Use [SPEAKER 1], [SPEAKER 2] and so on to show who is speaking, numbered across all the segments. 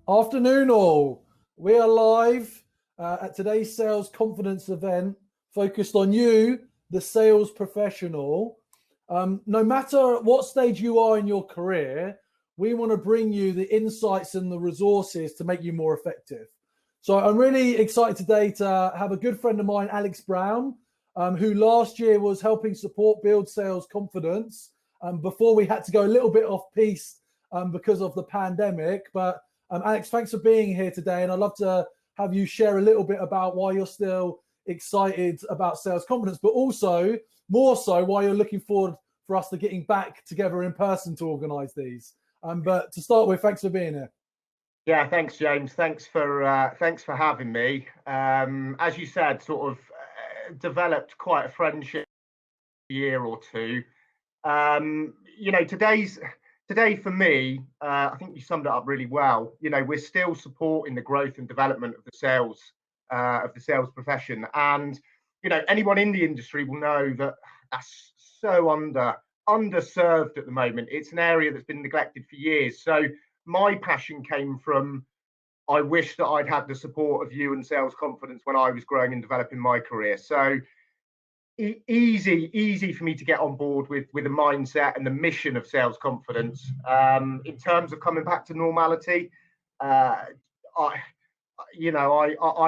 [SPEAKER 1] Afternoon all. We are live at today's sales confidence event focused on you, the sales professional. No matter what stage you are in your career, we want to bring you the insights and the resources to make you more effective. So I'm really excited today to have a good friend of mine, Alex Brown, who last year was helping support build sales confidence before we had to go a little bit off piste because of the pandemic. But Alex, thanks for being here today. And I'd love to have you share a little bit about why you're still excited about sales confidence, but also more so why you're looking forward for us to getting back together in person to organise these. But to start with, thanks for being here.
[SPEAKER 2] Yeah, thanks, James. Thanks for having me. As you said, sort of developed quite a friendship year or two. Today for me, I think you summed it up really well. We're still supporting the growth and development of the sales profession, and anyone in the industry will know that that's so underserved at the moment. It's an area that's been neglected for years. So my passion came from, I wish that I'd had the support of you and sales confidence when I was growing and developing my career. So easy for me to get on board with the mindset and the mission of sales confidence. In terms of coming back to normality, I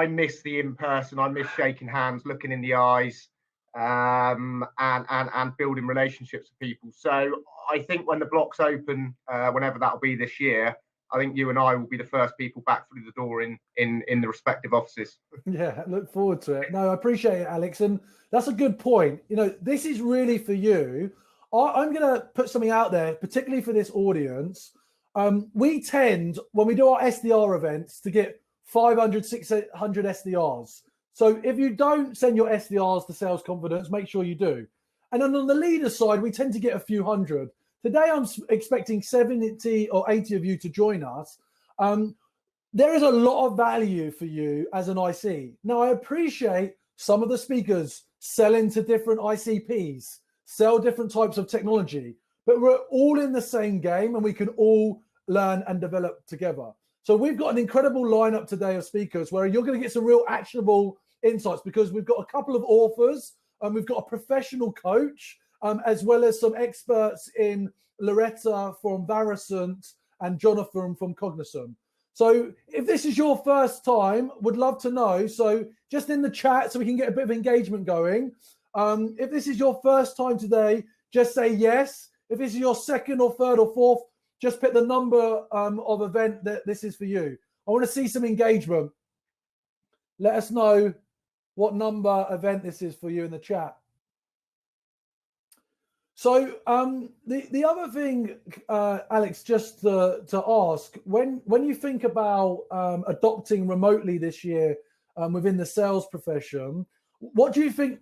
[SPEAKER 2] miss the in-person. I miss shaking hands, looking in the eyes, and building relationships with people. So I think when the blocks open, whenever that'll be this year, I think you and I will be the first people back through the door in the respective offices.
[SPEAKER 1] Yeah, look forward to it. No, I appreciate it, Alex. And that's a good point. This is really for you. I'm going to put something out there, particularly for this audience. We tend, when we do our SDR events, to get 500, 600 SDRs. So if you don't send your SDRs to sales confidence, make sure you do. And then on the leader side, we tend to get a few hundred. Today, I'm expecting 70 or 80 of you to join us. There is a lot of value for you as an IC. Now, I appreciate some of the speakers sell into different ICPs, sell different types of technology, but we're all in the same game and we can all learn and develop together. So we've got an incredible lineup today of speakers where you're going to get some real actionable insights, because we've got a couple of authors and we've got a professional coach, as well as some experts in Loretta from Varicent and Jonathon from Cognism. So if this is your first time, would love to know. So just in the chat so we can get a bit of engagement going. If this is your first time today, just say yes. If this is your second or third or fourth, just pick the number of event that this is for you. I want to see some engagement. Let us know what number event this is for you in the chat. So the other thing, Alex, just to ask, when you think about adopting remotely this year within the sales profession, what do you think,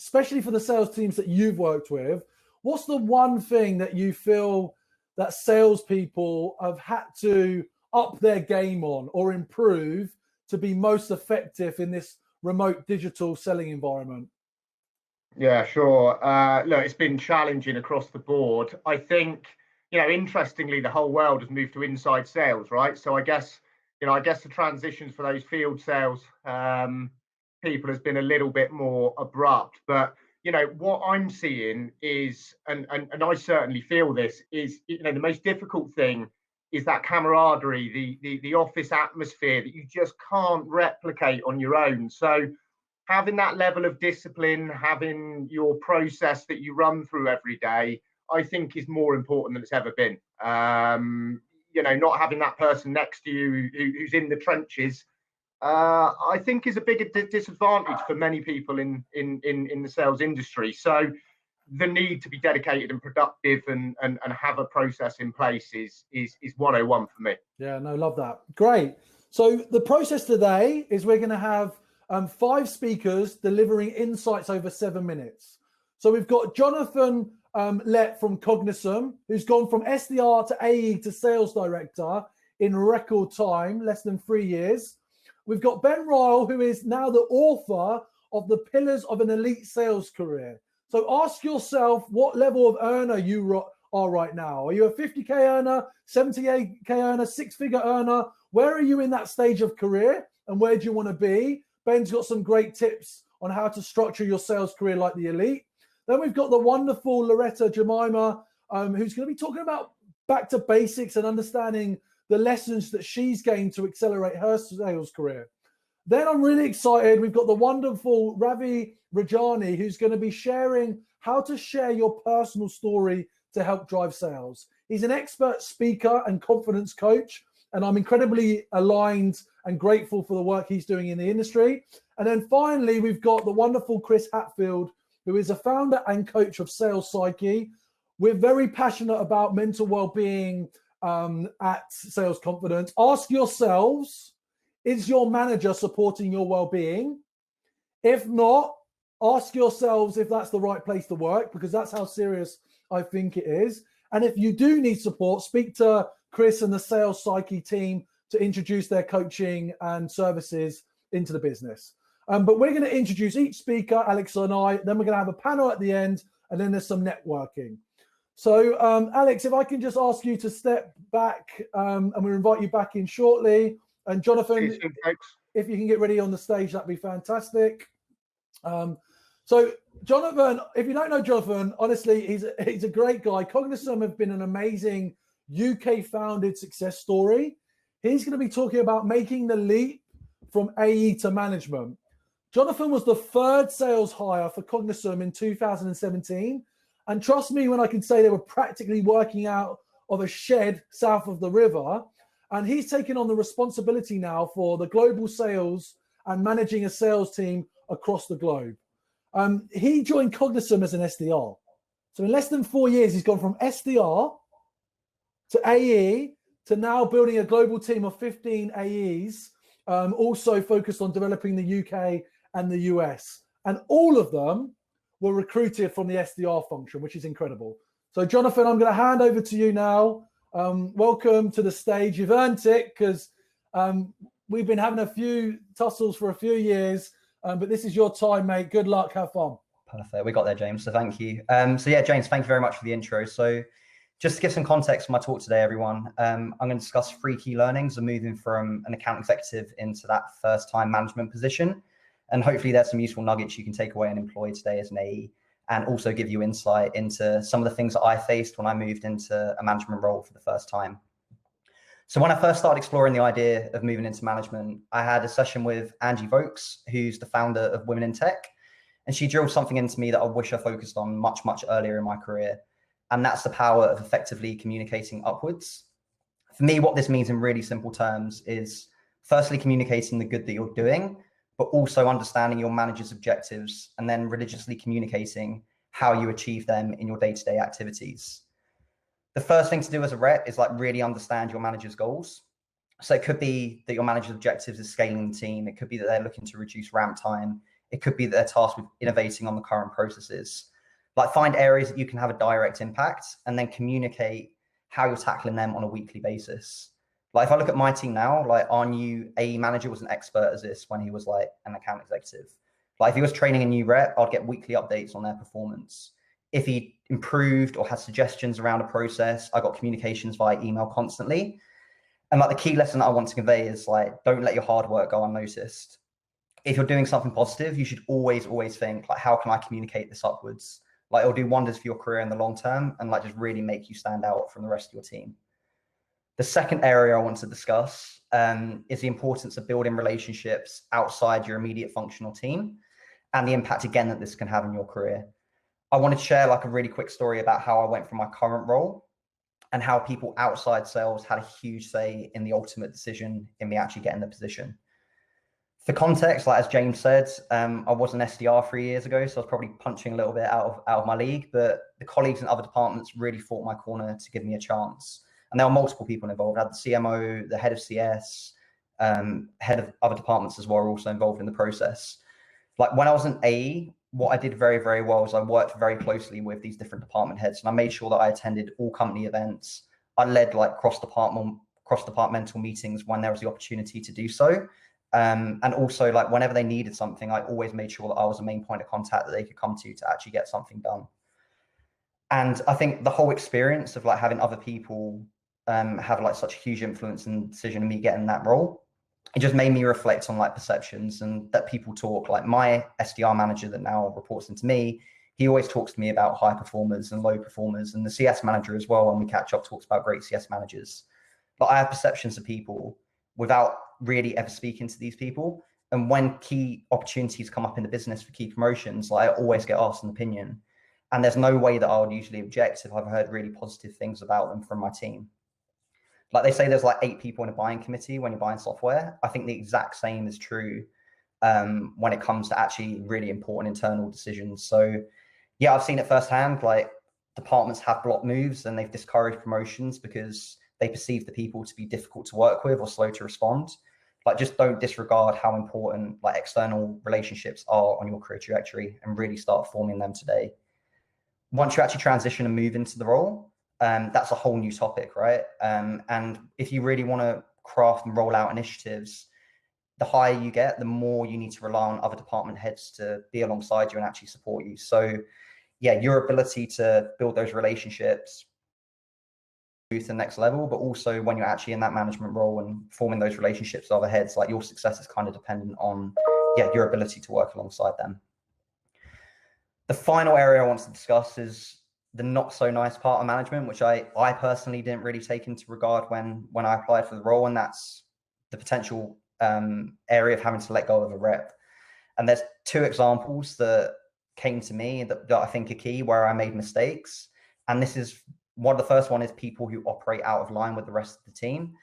[SPEAKER 1] especially for the sales teams that you've worked with, what's the one thing that you feel that salespeople have had to up their game on or improve to be most effective in this remote digital selling environment?
[SPEAKER 2] Yeah, sure. Look, it's been challenging across the board. I think, interestingly, the whole world has moved to inside sales, right? So I guess the transitions for those field sales people has been a little bit more abrupt. But, what I'm seeing is, and I certainly feel this, is, the most difficult thing is that camaraderie, the office atmosphere that you just can't replicate on your own. So having that level of discipline, having your process that you run through every day, I think is more important than it's ever been. Not having that person next to you who's in the trenches, I think is a bigger disadvantage for many people in the sales industry. So the need to be dedicated and productive and have a process in place is 101 for me.
[SPEAKER 1] Yeah, no, love that. Great. So the process today is we're going to have 5 speakers delivering insights over 7 minutes. So we've got Jonathon Lett from Cognism, who's gone from SDR to AE to sales director in record time, less than 3 years. We've got Ben Riall, who is now the author of The Pillars of an Elite Sales Career. So ask yourself what level of earner you are right now. Are you a 50K earner, 78K earner, 6-figure earner? where are you in that stage of career and where do you want to be? Ben's got some great tips on how to structure your sales career like the elite. Then we've got the wonderful Loretta Jeremiah, who's going to be talking about back to basics and understanding the lessons that she's gained to accelerate her sales career. Then I'm really excited. We've got the wonderful Ravi, Rajani, who's going to be sharing how to share your personal story to help drive sales. He's an expert speaker and confidence coach, and I'm incredibly aligned and grateful for the work he's doing in the industry. And then finally, we've got the wonderful Chris Hatfield, who is a founder and coach of Sales Psyche. We're very passionate about mental well-being at Sales Confidence. Ask yourselves, is your manager supporting your well-being? If not, ask yourselves if that's the right place to work, because that's how serious I think it is. And if you do need support, speak to Chris and the Sales Psyche team to introduce their coaching and services into the business. But we're going to introduce each speaker, Alex and I, then we're going to have a panel at the end, and then there's some networking. So Alex, if I can just ask you to step back, and we'll invite you back in shortly. And Jonathon, if you can get ready on the stage, that'd be fantastic. So Jonathon, if you don't know Jonathon, honestly, he's a great guy. Cognism have been an amazing UK founded success story. He's going to be talking about making the leap from AE to management. Jonathon was the third sales hire for Cognism in 2017. And trust me when I can say they were practically working out of a shed south of the river. And he's taken on the responsibility now for the global sales and managing a sales team across the globe. He joined Cognism as an SDR. So in less than 4 years, he's gone from SDR to AE to now building a global team of 15 AEs, also focused on developing the UK and the US. And all of them were recruited from the SDR function, which is incredible. So Jonathon, I'm going to hand over to you now. Welcome to the stage. You've earned it because we've been having a few tussles for a few years, but this is your time, mate. Good luck. Have fun.
[SPEAKER 3] Perfect. We got there, James. So thank you. So yeah, James, thank you very much for the intro. So just to give some context for my talk today, everyone, I'm going to discuss 3 key learnings of moving from an account executive into that first-time management position. And hopefully there's some useful nuggets you can take away and employ today as an AE, and also give you insight into some of the things that I faced when I moved into a management role for the first time. So when I first started exploring the idea of moving into management, I had a session with Angie Vokes, who's the founder of Women in Tech. And she drilled something into me that I wish I focused on much, much earlier in my career. And that's the power of effectively communicating upwards. For me, what this means in really simple terms is firstly communicating the good that you're doing, but also understanding your manager's objectives and then religiously communicating how you achieve them in your day-to-day activities. The first thing to do as a rep is really understand your manager's goals. So it could be that your manager's objectives is scaling the team. It could be that they're looking to reduce ramp time. It could be that they're tasked with innovating on the current processes. Find areas that you can have a direct impact and then communicate how you're tackling them on a weekly basis. If I look at my team now, our new AE manager was an expert at this when he was an account executive. If he was training a new rep, I'd get weekly updates on their performance. If he improved or had suggestions around a process, I got communications via email constantly. And the key lesson that I want to convey is don't let your hard work go unnoticed. If you're doing something positive, you should always think how can I communicate this upwards? It'll do wonders for your career in the long term and just really make you stand out from the rest of your team. The second area I want to discuss is the importance of building relationships outside your immediate functional team and the impact, again, that this can have in your career. I want to share a really quick story about how I went from my current role and how people outside sales had a huge say in the ultimate decision in me actually getting the position. For context, as James said, I was an SDR 3 years ago, so I was probably punching a little bit out of my league, but the colleagues in other departments really fought my corner to give me a chance. And there were multiple people involved. I had the CMO, the head of CS, head of other departments as well, were also involved in the process. When I was an AE, what I did very, very well is I worked very closely with these different department heads, and I made sure that I attended all company events. I led cross-departmental meetings when there was the opportunity to do so. And also whenever they needed something, I always made sure that I was a main point of contact that they could come to actually get something done. And I think the whole experience of having other people have like such a huge influence in the decision of me getting that role. It just made me reflect on like perceptions and that people talk. Like my SDR manager that now reports into me, he always talks to me about high performers and low performers, and the CS manager as well, when we catch up, talks about great CS managers. But I have perceptions of people without really ever speaking to these people. And when key opportunities come up in the business for key promotions, like I always get asked an opinion. And there's no way that I would usually object if I've heard really positive things about them from my team. Like they say there's like 8 people in a buying committee when you're buying software. I think the exact same is true when it comes to actually really important internal decisions. So yeah, I've seen it firsthand. Like departments have blocked moves and they've discouraged promotions because they perceive the people to be difficult to work with or slow to respond. Like just don't disregard how important like external relationships are on your career trajectory and really start forming them today. Once you actually transition and move into the role, that's a whole new topic, right? And if you really want to craft and roll out initiatives, the higher you get, the more you need to rely on other department heads to be alongside you and actually support you. So yeah, your ability to build those relationships to the next level, but also when you're actually in that management role and forming those relationships with other heads, like your success is kind of dependent on your ability to work alongside them. The final area I want to discuss is the not so nice part of management, which I personally didn't really take into regard when I applied for the role, and that's the potential area of having to let go of a rep. And there's 2 examples that came to me that I think are key where I made mistakes. And this is the first one is people who operate out of line with the rest of the team.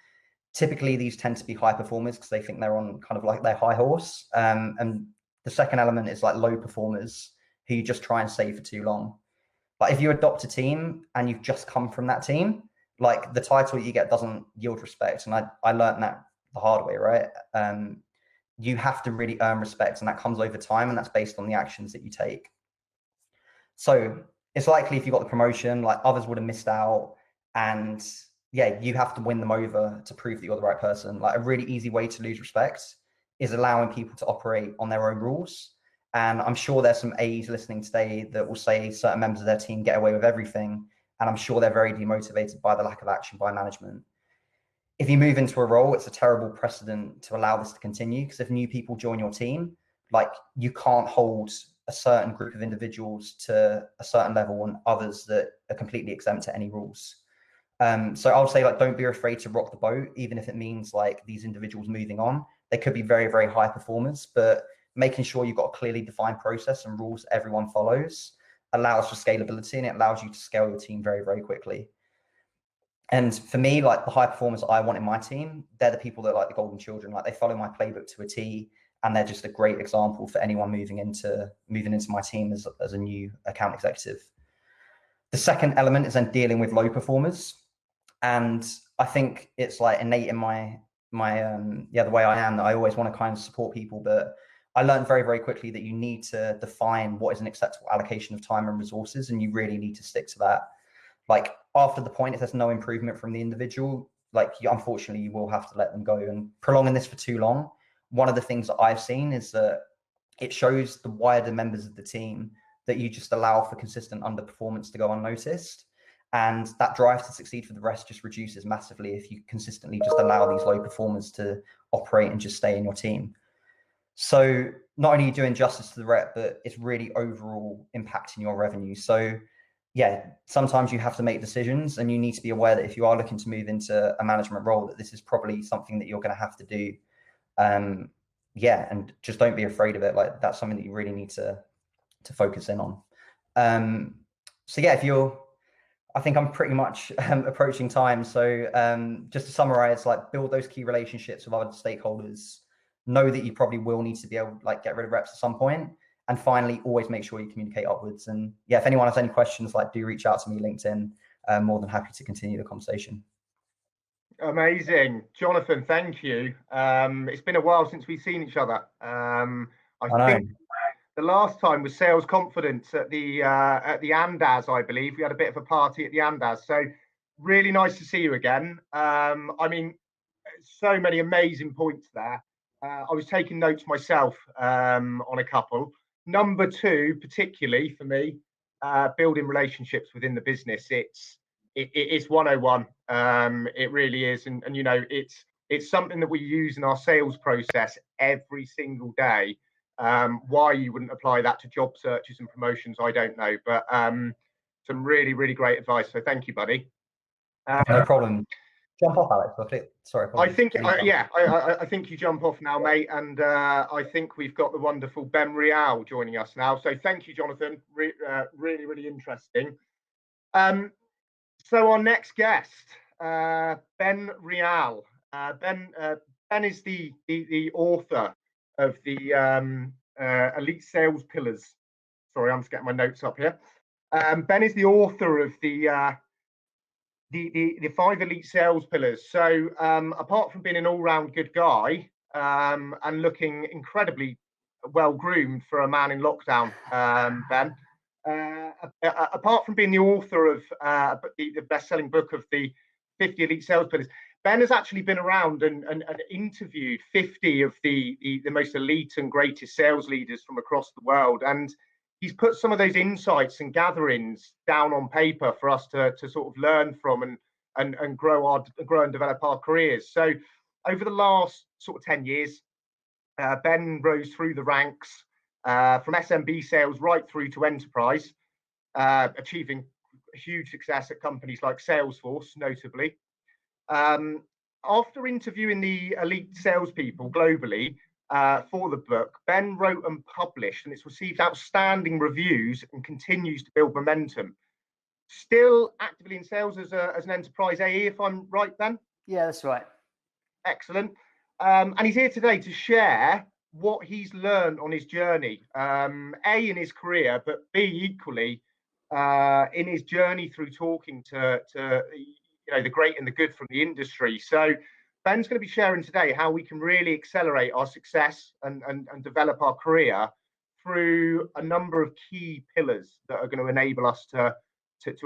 [SPEAKER 3] Typically, these tend to be high performers because they think they're on kind of like their high horse. And the second element is like low performers who you just try and save for too long. Like if you adopt a team and you've just come from that team, like the title you get doesn't yield respect. And I learned that the hard way, right? You have to really earn respect, and that comes over time, and that's based on the actions that you take. So it's likely if you got the promotion, like others would have missed out, and yeah, you have to win them over to prove that you're the right person. Like a really easy way to lose respect is allowing people to operate on their own rules. And I'm sure there's some A's listening today that will say certain members of their team get away with everything. And I'm sure they're very demotivated by the lack of action by management. If you move into a role, it's a terrible precedent to allow this to continue, because if new people join your team, like you can't hold a certain group of individuals to a certain level and others that are completely exempt to any rules. So I would say, like, don't be afraid to rock the boat, even if it means like these individuals moving on. They could be very, very high performers, but making sure you've got a clearly defined process and rules everyone follows allows for scalability, and it allows you to scale your team very, very quickly. And for me, like the high performers I want in my team, they're the people that are like the golden children. Like they follow my playbook to a T, and they're just a great example for anyone moving into my team as a new account executive. The second element is then dealing with low performers. And I think it's like innate in the way I am, that I always want to kind of support people, but I learned very, very quickly that you need to define what is an acceptable allocation of time and resources, and you really need to stick to that. Like after the point, if there's no improvement from the individual, like unfortunately you will have to let them go. And prolonging this for too long, one of the things that I've seen is that it shows the wider members of the team that you just allow for consistent underperformance to go unnoticed. And that drive to succeed for the rest just reduces massively if you consistently just allow these low performers to operate and just stay in your team. So not only are you doing justice to the rep, but it's really overall impacting your revenue. So yeah, sometimes you have to make decisions, and you need to be aware that if you are looking to move into a management role, that this is probably something that you're going to have to do. And just don't be afraid of it. Like that's something that you really need to focus in on. So yeah, I think I'm pretty much approaching time. So just to summarize, like build those key relationships with other stakeholders. Know that you probably will need to be able to like get rid of reps at some point. And finally, always make sure you communicate upwards. And yeah, if anyone has any questions, like do reach out to me LinkedIn. I'm more than happy to continue the conversation.
[SPEAKER 2] Amazing. Jonathon, thank you. It's been a while since we've seen each other. I think the last time was Sales Confidence at the Andaz, I believe. We had a bit of a party at the Andaz. So really nice to see you again. I mean, so many amazing points there. I was taking notes myself on a couple. Number 2, particularly for me, building relationships within the business. It's it's 101. It really is, and you know, it's something that we use in our sales process every single day. Why you wouldn't apply that to job searches and promotions, I don't know, but some really, really great advice. So thank you, buddy.
[SPEAKER 3] No problem. Jump off, Alex. Sorry.
[SPEAKER 2] I think, I think you jump off now, mate. And I think we've got the wonderful Ben Riall joining us now. So thank you, Jonathon. Really, really interesting. So our next guest, Ben Riall. Ben is the author of the Elite Sales Pillars. Sorry, I'm just getting my notes up here. Ben is the author of the 5 elite sales pillars. So apart from being an all-round good guy and looking incredibly well groomed for a man in lockdown, Ben, apart from being the author of the best-selling book of the 50 elite sales pillars, Ben has actually been around and interviewed 50 of the most elite and greatest sales leaders from across the world, and he's put some of those insights and gatherings down on paper for us to sort of learn from and grow and develop our careers. So over the last sort of 10 years, Ben rose through the ranks from SMB sales right through to enterprise, achieving huge success at companies like Salesforce, notably. After interviewing the elite salespeople globally, for the book, Ben wrote and published, and it's received outstanding reviews and continues to build momentum. Still actively in sales as an enterprise AE, if I'm right, Ben?
[SPEAKER 4] Yeah, that's right.
[SPEAKER 2] Excellent. And he's here today to share what he's learned on his journey, A, in his career, but B, equally, in his journey through talking to you know, the great and the good from the industry. So Ben's going to be sharing today how we can really accelerate our success and develop our career through a number of key pillars that are going to enable us to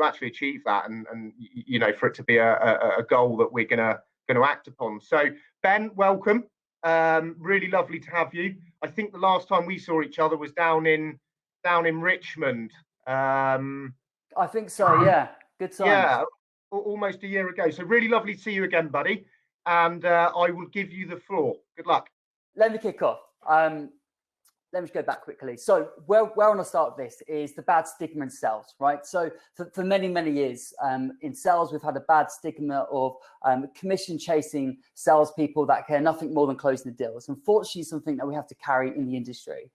[SPEAKER 2] actually achieve that, and you know, for it to be a goal that we're going to act upon. So Ben, welcome. Really lovely to have you. I think the last time we saw each other was down in Richmond.
[SPEAKER 4] I think so. Yeah, good times.
[SPEAKER 2] Yeah, almost a year ago. So really lovely to see you again, buddy. And I will give you the floor. Good luck.
[SPEAKER 4] Let me kick off. Let me just go back quickly. So where I want to start with this is the bad stigma in sales, right? So for many, many years in sales, we've had a bad stigma of commission chasing salespeople that care nothing more than closing the deals. Unfortunately, something that we have to carry in the industry.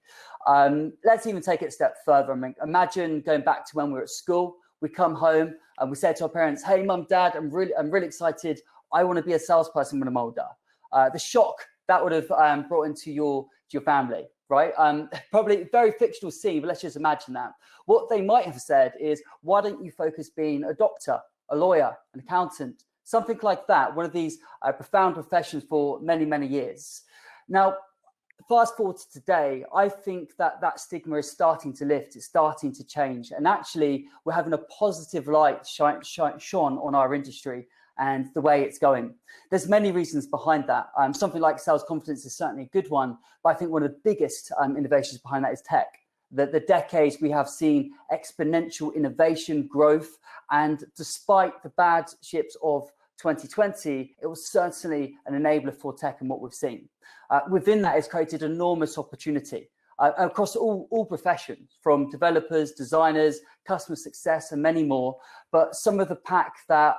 [SPEAKER 4] Let's even take it a step further. I mean, imagine going back to when we were at school. We come home and we say to our parents, "Hey, mum, dad, I'm really excited. I want to be a salesperson when I'm older." The shock that would have brought into your family, right? Probably a very fictional scene, but let's just imagine that. What they might have said is, "Why don't you focus being a doctor, a lawyer, an accountant," something like that, one of these profound professions for many, many years. Now, fast forward to today, I think that stigma is starting to lift, it's starting to change. And actually, we're having a positive light shone on our industry and the way it's going. There's many reasons behind that. Something like sales confidence is certainly a good one, but I think one of the biggest innovations behind that is tech. The decades we have seen exponential innovation growth, and despite the bad ships of 2020, it was certainly an enabler for tech and what we've seen. Within that, it's created enormous opportunity across all professions, from developers, designers, customer success, and many more. But some of the pack that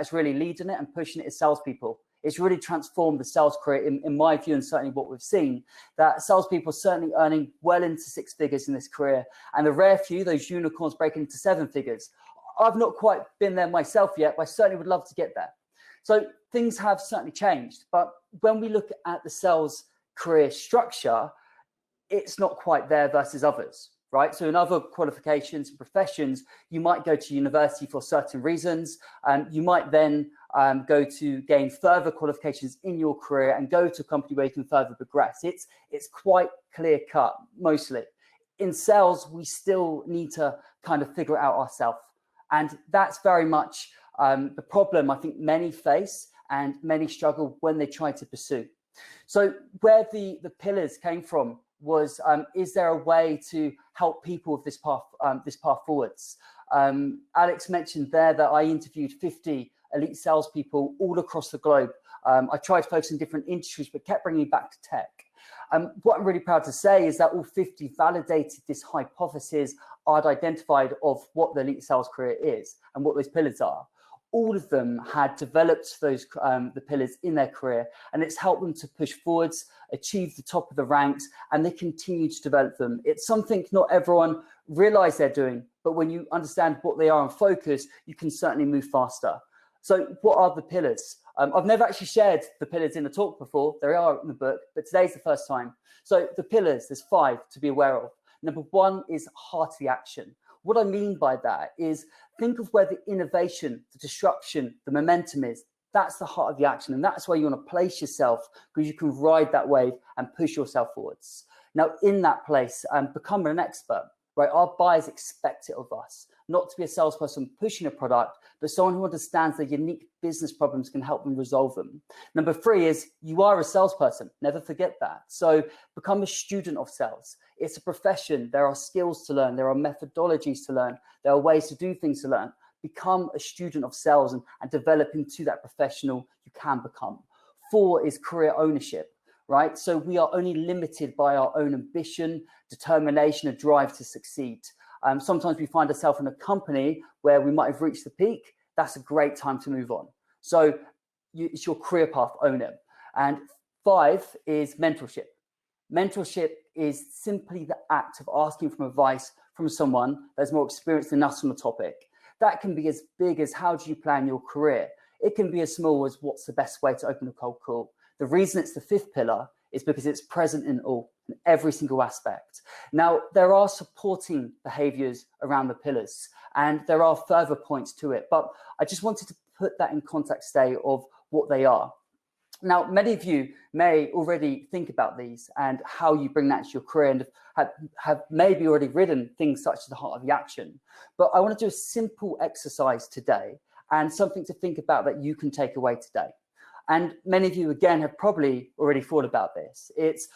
[SPEAKER 4] is really leading it and pushing it is salespeople. It's really transformed the sales career, in my view, and certainly what we've seen, that salespeople are certainly earning well into 6 figures in this career. And the rare few, those unicorns breaking into 7 figures. I've not quite been there myself yet, but I certainly would love to get there. So things have certainly changed. But when we look at the sales career structure, it's not quite there versus others, right? So in other qualifications and professions, you might go to university for certain reasons. You might then go to gain further qualifications in your career and go to a company where you can further progress. It's quite clear cut, mostly. In sales, we still need to kind of figure it out ourselves. And that's very much the problem I think many face and many struggle when they try to pursue. So where the pillars came from was, is there a way to help people with this path forwards? Alex mentioned there that I interviewed 50 elite salespeople all across the globe. I tried to focus on different industries, but kept bringing me back to tech. What I'm really proud to say is that all 50 validated this hypothesis I'd identified of what the elite sales career is and what those pillars are. All of them had developed those the pillars in their career, and it's helped them to push forwards, achieve the top of the ranks, and they continue to develop them. It's something not everyone realize they're doing, but when you understand what they are and focus, you can certainly move faster. So what are the pillars? I've never actually shared the pillars in a talk before. They are in the book, but today's the first time. So the pillars, there's 5 to be aware of. Number 1 is heart of the action. What I mean by that is think of where the innovation, the disruption, the momentum is. That's the heart of the action. And that's where you want to place yourself, because you can ride that wave and push yourself forwards. Now, in that place, become an expert, right? Our buyers expect it of us, not to be a salesperson pushing a product, but someone who understands the unique business problems can help them resolve them. Number 3 is you are a salesperson. Never forget that. So become a student of sales. It's a profession. There are skills to learn. There are methodologies to learn. There are ways to do things to learn. Become a student of sales and develop into that professional you can become. 4 is career ownership, right? So we are only limited by our own ambition, determination, and drive to succeed. Sometimes we find ourselves in a company where we might have reached the peak. That's a great time to move on. So it's your career path, own it. And 5 is mentorship. Mentorship is simply the act of asking for advice from someone that's more experienced than us on the topic. That can be as big as how do you plan your career. It can be as small as what's the best way to open a cold call. The reason it's the 5th pillar is because it's present in every single aspect. Now, there are supporting behaviors around the pillars, and there are further points to it, but I just wanted to put that in context today of what they are. Now, many of you may already think about these and how you bring that to your career, and have maybe already written things such as the heart of the action. But I want to do a simple exercise today and something to think about that you can take away today. And many of you, again, have probably already thought about this. It's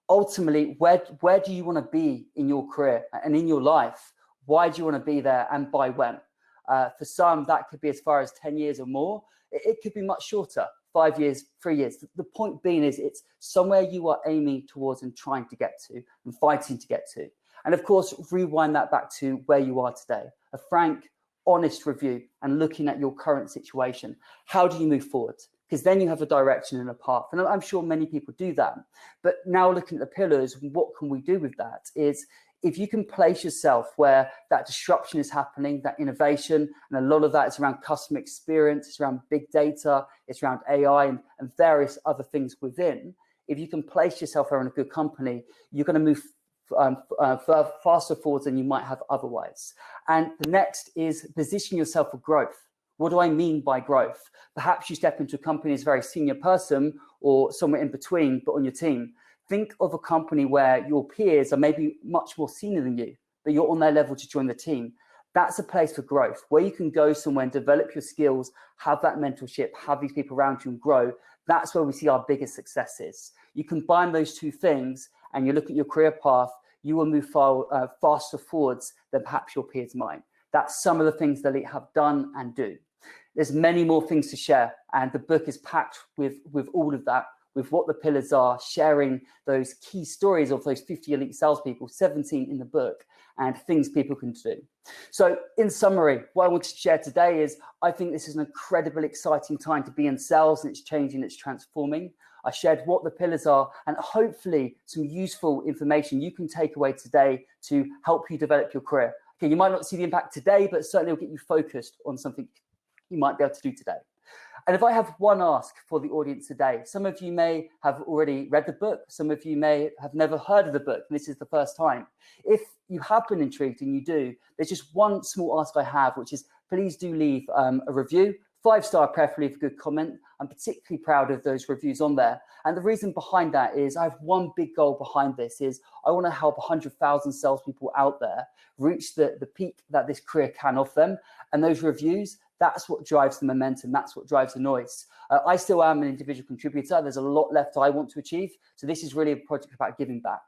[SPEAKER 4] ultimately, where do you want to be in your career and in your life? Why do you want to be there, and by when? For some, that could be as far as 10 years or more. It could be much shorter, 5 years, 3 years. The point being is it's somewhere you are aiming towards and trying to get to and fighting to get to. And of course, rewind that back to where you are today. A frank, honest review and looking at your current situation. How do you move forward? Because then you have a direction and a path. And I'm sure many people do that. But now looking at the pillars, what can we do with that? Is if you can place yourself where that disruption is happening, that innovation, and a lot of that is around customer experience, it's around big data, it's around AI and various other things within. If you can place yourself there in a good company, you're going to move faster forward than you might have otherwise. And the next is position yourself for growth. What do I mean by growth? Perhaps you step into a company as a very senior person or somewhere in between, but on your team. Think of a company where your peers are maybe much more senior than you, but you're on their level to join the team. That's a place for growth, where you can go somewhere and develop your skills, have that mentorship, have these people around you and grow. That's where we see our biggest successes. You combine those two things and you look at your career path, you will move faster forwards than perhaps your peers might. That's some of the things that Elite have done and do. There's many more things to share, and the book is packed with all of that, with what the pillars are, sharing those key stories of those 50 elite salespeople, 17 in the book, and things people can do. So in summary, what I want to share today is I think this is an incredibly exciting time to be in sales, and it's changing, it's transforming. I shared what the pillars are and hopefully some useful information you can take away today to help you develop your career. Okay, you might not see the impact today, but certainly will get you focused on something you might be able to do today. And if I have one ask for the audience today, some of you may have already read the book, some of you may have never heard of the book, and this is the first time. If you have been intrigued, and you do, there's just one small ask I have, which is please do leave a review, 5-star preferably with a good comment. I'm particularly proud of those reviews on there. And the reason behind that is I have one big goal behind this is I want to help 100,000 salespeople out there reach the peak that this career can offer them. And those reviews, that's what drives the momentum. That's what drives the noise. I still am an individual contributor. There's a lot left I want to achieve. So this is really a project about giving back.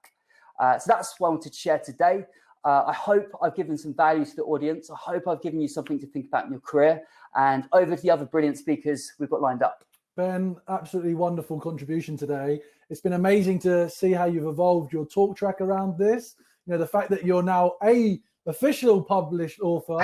[SPEAKER 4] So that's what I wanted to share today. I hope I've given some value to the audience. I hope I've given you something to think about in your career. And over to the other brilliant speakers we've got lined up.
[SPEAKER 1] Ben, absolutely wonderful contribution today. It's been amazing to see how you've evolved your talk track around this. You know, the fact that you're now a official published author,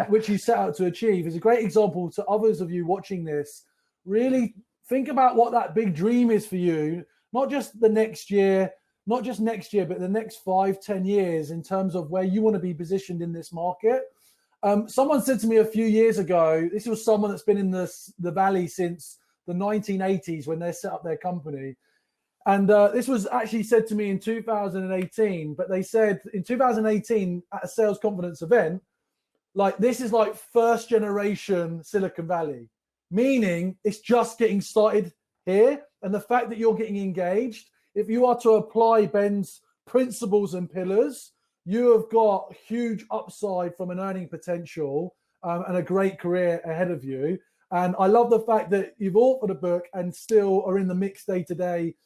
[SPEAKER 1] which you set out to achieve, is a great example to others of you watching this. Really think about what that big dream is for you, not just the next year, not just next year, but the next 5-10 years in terms of where you want to be positioned in this market. Someone said to me a few years ago, this was someone that's been in the Valley since the 1980s when they set up their company. And this was actually said to me in 2018, but they said in 2018 at a sales confidence event, like, this is like first generation Silicon Valley, meaning it's just getting started here. And the fact that you're getting engaged, if you are to apply Ben's principles and pillars, you have got huge upside from an earning potential and a great career ahead of you. And I love the fact that you've authored a book and still are in the mix day to day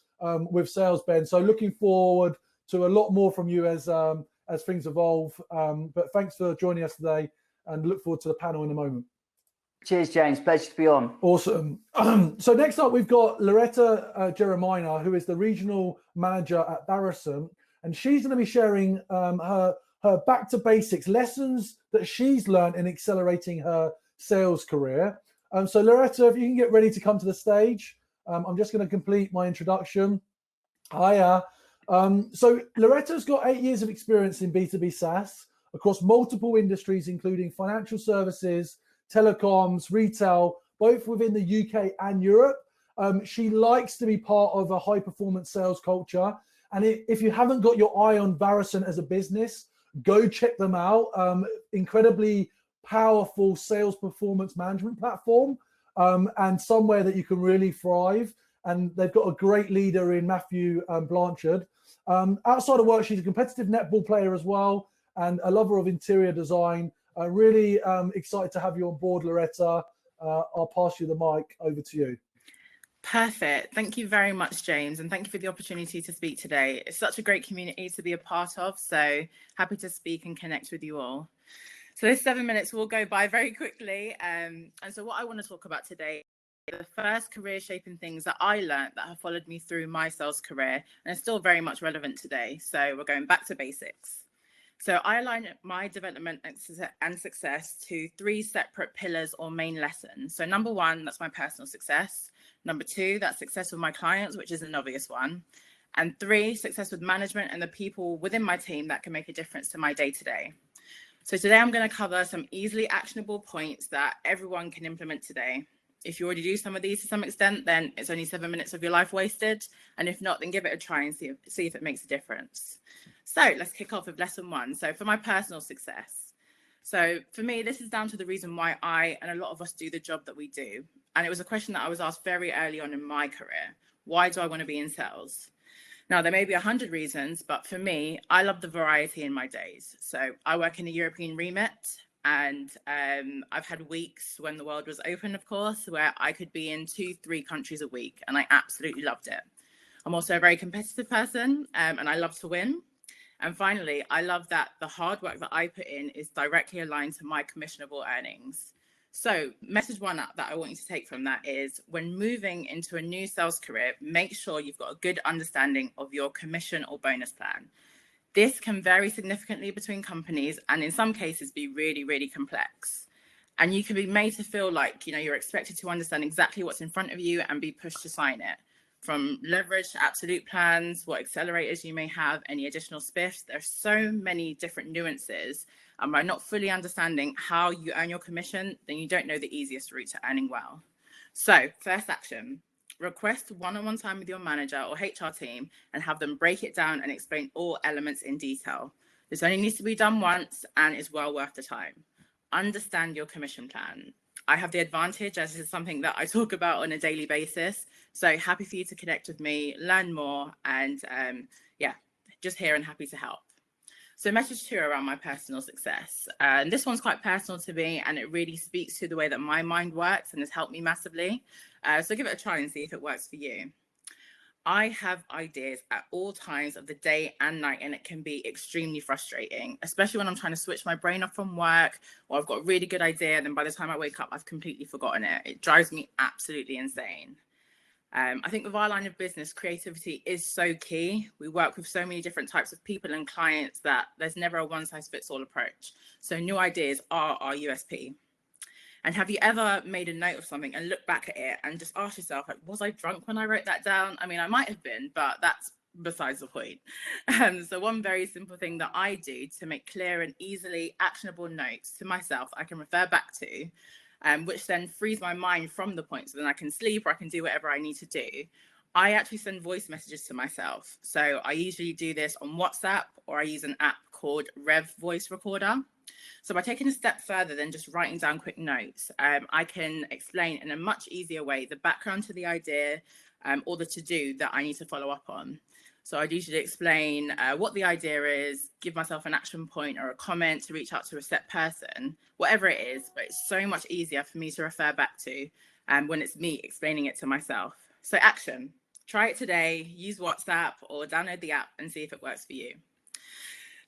[SPEAKER 1] with sales, Ben. So looking forward to a lot more from you as things evolve. But thanks for joining us today, and look forward to the panel in a moment.
[SPEAKER 4] Cheers, James. Pleasure to be on.
[SPEAKER 1] Awesome. So next up, we've got Loretta Jeremiah, who is the regional manager at Varicent, and she's going to be sharing her back to basics lessons that she's learned in accelerating her sales career. So Loretta, if you can get ready to come to the stage, I'm just going to complete my introduction. Hiya. So Loretta's got 8 years of experience in B2B SaaS across multiple industries, including financial services, telecoms, retail, both within the UK and Europe. She likes to be part of a high performance sales culture. And if you haven't got your eye on Varicent as a business, go check them out. Incredibly powerful sales performance management platform, and somewhere that you can really thrive. And they've got a great leader in Matthew Blanchard. Outside of work, she's a competitive netball player as well, and a lover of interior design. Really excited to have you on board, Loretta. I'll pass you the mic. Over to you.
[SPEAKER 5] Perfect. Thank you very much, James. And thank you for the opportunity to speak today. It's such a great community to be a part of. So happy to speak and connect with you all. So this 7 minutes will go by very quickly. And so what I want to talk about today, the first career shaping things that I learned that have followed me through my sales career and are still very much relevant today. So we're going back to basics. So I align my development and success to 3 separate pillars or main lessons. So number 1, that's my personal success. Number 2, that's success with my clients, which is an obvious one. And 3, success with management and the people within my team that can make a difference to my day-to-day. So today I'm going to cover some easily actionable points that everyone can implement today. If you already do some of these to some extent, then it's only 7 minutes of your life wasted. And if not, then give it a try and see if it makes a difference. So let's kick off with lesson 1. So for my personal success. So for me, this is down to the reason why I and a lot of us do the job that we do. And it was a question that I was asked very early on in my career. Why do I want to be in sales? Now, there may be 100 reasons, but for me, I love the variety in my days. So I work in a European remit, and I've had weeks when the world was open, of course, where I could be in 2-3 countries a week, and I absolutely loved it. I'm also a very competitive person, and I love to win. And finally, I love that the hard work that I put in is directly aligned to my commissionable earnings. So message 1 that I want you to take from that is, when moving into a new sales career, make sure you've got a good understanding of your commission or bonus plan. This can vary significantly between companies and in some cases be really, really complex. And you can be made to feel like, you're expected to understand exactly what's in front of you and be pushed to sign it. From leverage to absolute plans, what accelerators you may have, any additional spiffs. There's so many different nuances. And by not fully understanding how you earn your commission, then you don't know the easiest route to earning well. So first action, request one-on-one time with your manager or HR team and have them break it down and explain all elements in detail. This only needs to be done once and is well worth the time. Understand your commission plan. I have the advantage as this is something that I talk about on a daily basis. So happy for you to connect with me, learn more, and just here and happy to help. So message 2 around my personal success. And this one's quite personal to me, and it really speaks to the way that my mind works and has helped me massively. So give it a try and see if it works for you. I have ideas at all times of the day and night, and it can be extremely frustrating, especially when I'm trying to switch my brain off from work, or I've got a really good idea, and then by the time I wake up, I've completely forgotten it. It drives me absolutely insane. I think with our line of business, creativity is so key. We work with so many different types of people and clients that there's never a one-size-fits-all approach. So new ideas are our USP. And have you ever made a note of something and looked back at it and just asked yourself, like, was I drunk when I wrote that down? I mean, I might have been, but that's besides the point. So one very simple thing that I do to make clear and easily actionable notes to myself I can refer back to, which then frees my mind from the point, so then I can sleep or I can do whatever I need to do. I actually send voice messages to myself. So I usually do this on WhatsApp, or I use an app called Rev Voice Recorder. So by taking a step further than just writing down quick notes, I can explain in a much easier way the background to the idea or the to-do that I need to follow up on. So I'd usually explain what the idea is, give myself an action point or a comment to reach out to a set person, whatever it is, but it's so much easier for me to refer back to when it's me explaining it to myself. So action, try it today, use WhatsApp or download the app and see if it works for you.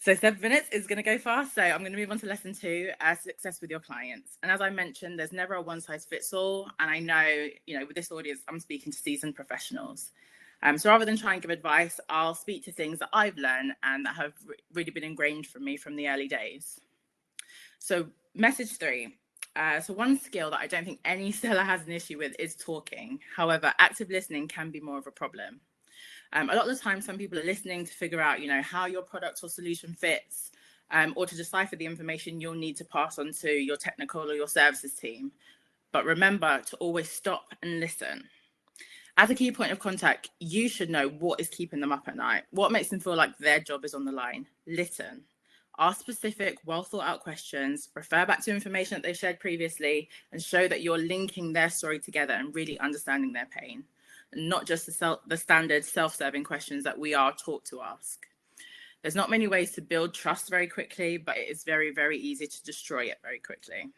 [SPEAKER 5] So 7 minutes is going to go fast. So I'm going to move on to lesson 2, success with your clients. And as I mentioned, there's never a one size fits all. And I know, with this audience, I'm speaking to seasoned professionals. So rather than try and give advice, I'll speak to things that I've learned and that have really been ingrained from me from the early days. So message 3. So one skill that I don't think any seller has an issue with is talking. However, active listening can be more of a problem. A lot of the time, some people are listening to figure out, how your product or solution fits, or to decipher the information you'll need to pass on to your technical or your services team. But remember to always stop and listen. As a key point of contact, you should know what is keeping them up at night, what makes them feel like their job is on the line. Listen. Ask specific, well thought out questions, refer back to information that they've shared previously, and show that you're linking their story together and really understanding their pain. Not just the standard self-serving questions that we are taught to ask. There's not many ways to build trust very quickly, but it is very, very easy to destroy it very quickly.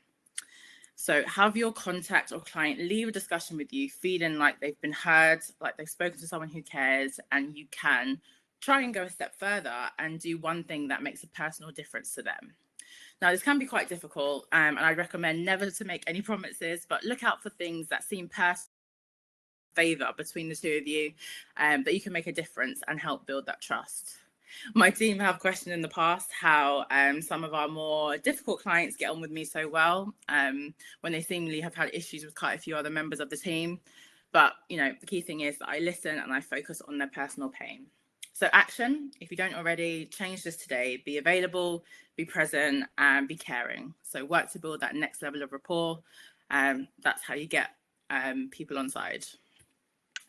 [SPEAKER 5] So have your contact or client leave a discussion with you feeling like they've been heard, like they've spoken to someone who cares, and you can try and go a step further and do one thing that makes a personal difference to them. Now, this can be quite difficult, and I recommend never to make any promises, but look out for things that seem personal favor between the two of you, that you can make a difference and help build that trust. My team have questioned in the past how some of our more difficult clients get on with me so well when they seemingly have had issues with quite a few other members of the team. But, the key thing is that I listen and I focus on their personal pain. So action, if you don't already, change this today. Be available, be present, and be caring. So work to build that next level of rapport. That's how you get people on side.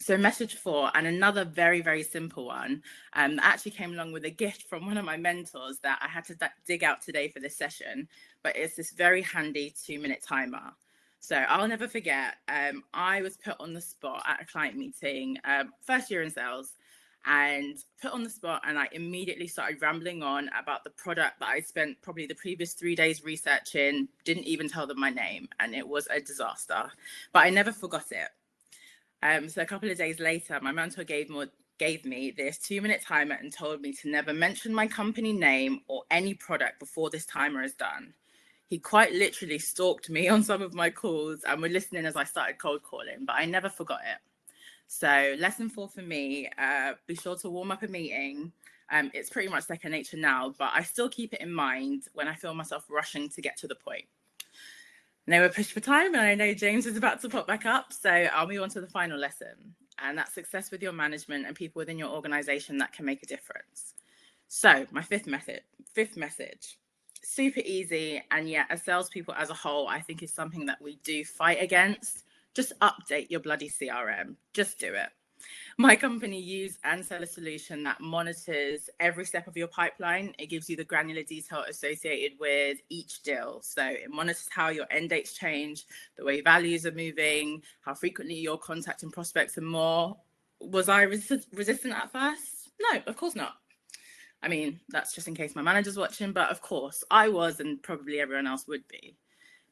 [SPEAKER 5] So message 4, and another very, very simple one that actually came along with a gift from one of my mentors that I had to dig out today for this session, but it's this very handy 2-minute timer. So I'll never forget, I was put on the spot at a client meeting, first year in sales, and put on the spot, and I immediately started rambling on about the product that I spent probably the previous 3 days researching, didn't even tell them my name, and it was a disaster, but I never forgot it. So a couple of days later, my mentor gave me this 2-minute timer and told me to never mention my company name or any product before this timer is done. He quite literally stalked me on some of my calls and were listening as I started cold calling, but I never forgot it. So lesson 4 for me, be sure to warm up a meeting. It's pretty much second nature now, but I still keep it in mind when I feel myself rushing to get to the point. Now we're pushed for time, and I know James is about to pop back up, so I'll move on to the final lesson, and that's success with your management and people within your organization that can make a difference. So my fifth message, super easy, and yet as salespeople as a whole, I think is something that we do fight against. Just update your bloody CRM. Just do it. My company use and sell a solution that monitors every step of your pipeline. It gives you the granular detail associated with each deal. So it monitors how your end dates change, the way values are moving, how frequently you're contacting prospects and more. Was I resistant at first? No, of course not. I mean, that's just in case my manager's watching, but of course I was, and probably everyone else would be.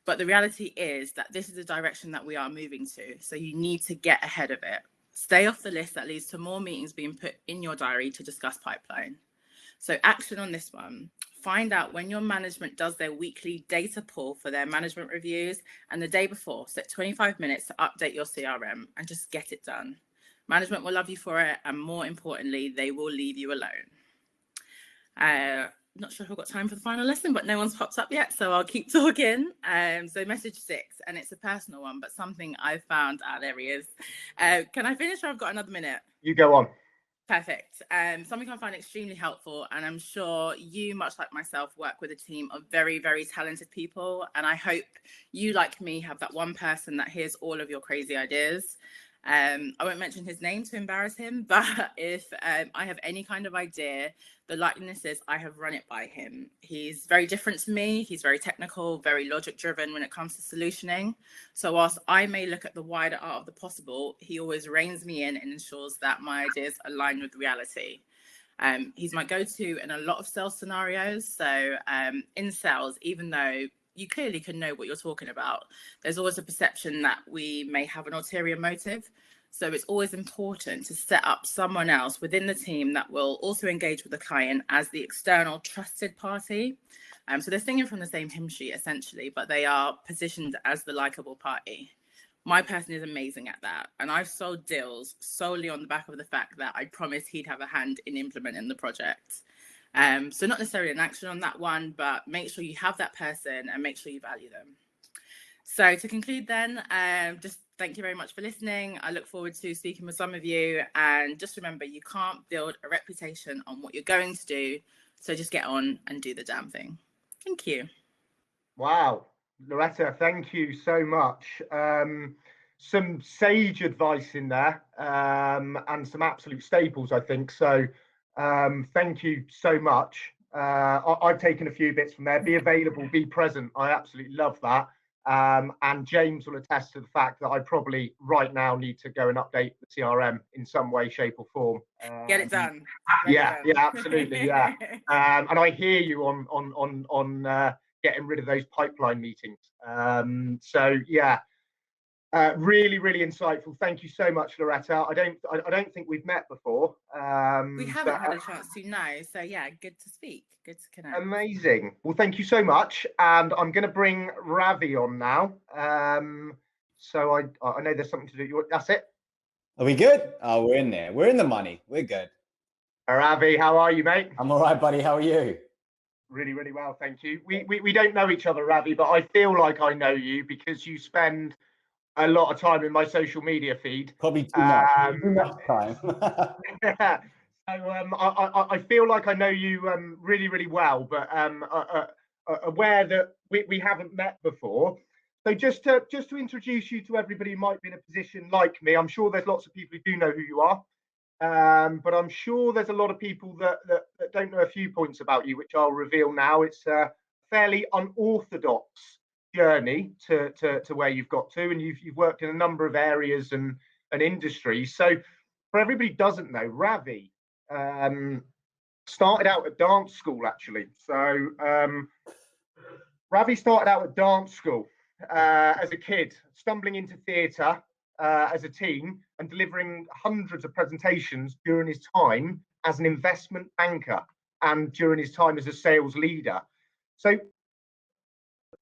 [SPEAKER 5] But the reality is that this is the direction that we are moving to. So you need to get ahead of it. Stay off the list that leads to more meetings being put in your diary to discuss pipeline. So action on this one. Find out when your management does their weekly data pull for their management reviews, and the day before, set 25 minutes to update your CRM and just get it done. Management will love you for it, and more importantly, they will leave you alone. Not sure if I've got time for the final lesson, but no one's popped up yet, so I'll keep talking. So message 6, and it's a personal one, but something I've found out. There he is. Can I finish, or I've got another minute?
[SPEAKER 2] You go on.
[SPEAKER 5] Perfect. Something I find extremely helpful, and I'm sure you, much like myself, work with a team of very, very talented people. And I hope you, like me, have that one person that hears all of your crazy ideas. I won't mention his name to embarrass him, but if I have any kind of idea, the likeliness is I have run it by him. He's very different to me. He's very technical, very logic driven when it comes to solutioning. So whilst I may look at the wider art of the possible, he always reins me in and ensures that my ideas align with reality. He's my go-to in a lot of sales scenarios. So in sales, even though you clearly can know what you're talking about, there's always a perception that we may have an ulterior motive. So it's always important to set up someone else within the team that will also engage with the client as the external trusted party. So they're singing from the same hymn sheet essentially, but they are positioned as the likable party. My person is amazing at that. And I've sold deals solely on the back of the fact that I promised he'd have a hand in implementing the project. So not necessarily an action on that one, but make sure you have that person and make sure you value them. So to conclude then, just thank you very much for listening. I look forward to speaking with some of you. And just remember, you can't build a reputation on what you're going to do. So just get on and do the damn thing. Thank you.
[SPEAKER 2] Wow. Loretta, thank you so much. Some sage advice in there, and some absolute staples, I think. So thank you so much. I've taken a few bits from there. Be available, be present. I absolutely love that. And James will attest to the fact that I probably right now need to go and update the CRM in some way, shape or form.
[SPEAKER 5] Get it done.
[SPEAKER 2] Yeah, absolutely. Yeah. And I hear you on getting rid of those pipeline meetings. So yeah, really, really insightful. Thank you so much, Loretta. I don't think we've met before.
[SPEAKER 5] We haven't had a chance to, no. So yeah, good to speak. Good to connect.
[SPEAKER 2] Amazing. Well, thank you so much. And I'm going to bring Ravi on now. So I know there's something to do. That's it.
[SPEAKER 6] Are we good? Oh, we're in there. We're in the money. We're good.
[SPEAKER 2] Ravi, how are you, mate?
[SPEAKER 6] I'm all right, buddy. How are you?
[SPEAKER 2] Really, really well, thank you. We don't know each other, Ravi, but I feel like I know you because you spend a lot of time in my social media feed.
[SPEAKER 6] Probably too much time.
[SPEAKER 2] Yeah. So I feel like I know you really, really well, but aware that we haven't met before. So just to introduce you to everybody who might be in a position like me, I'm sure there's lots of people who do know who you are, but I'm sure there's a lot of people that don't know a few points about you, which I'll reveal now. It's a fairly unorthodox journey to where you've got to, and you've worked in a number of areas and industries. So for everybody who doesn't know, Ravi started out at dance school, actually. So Ravi started out at dance school as a kid, stumbling into theatre as a teen and delivering hundreds of presentations during his time as an investment banker and during his time as a sales leader. So it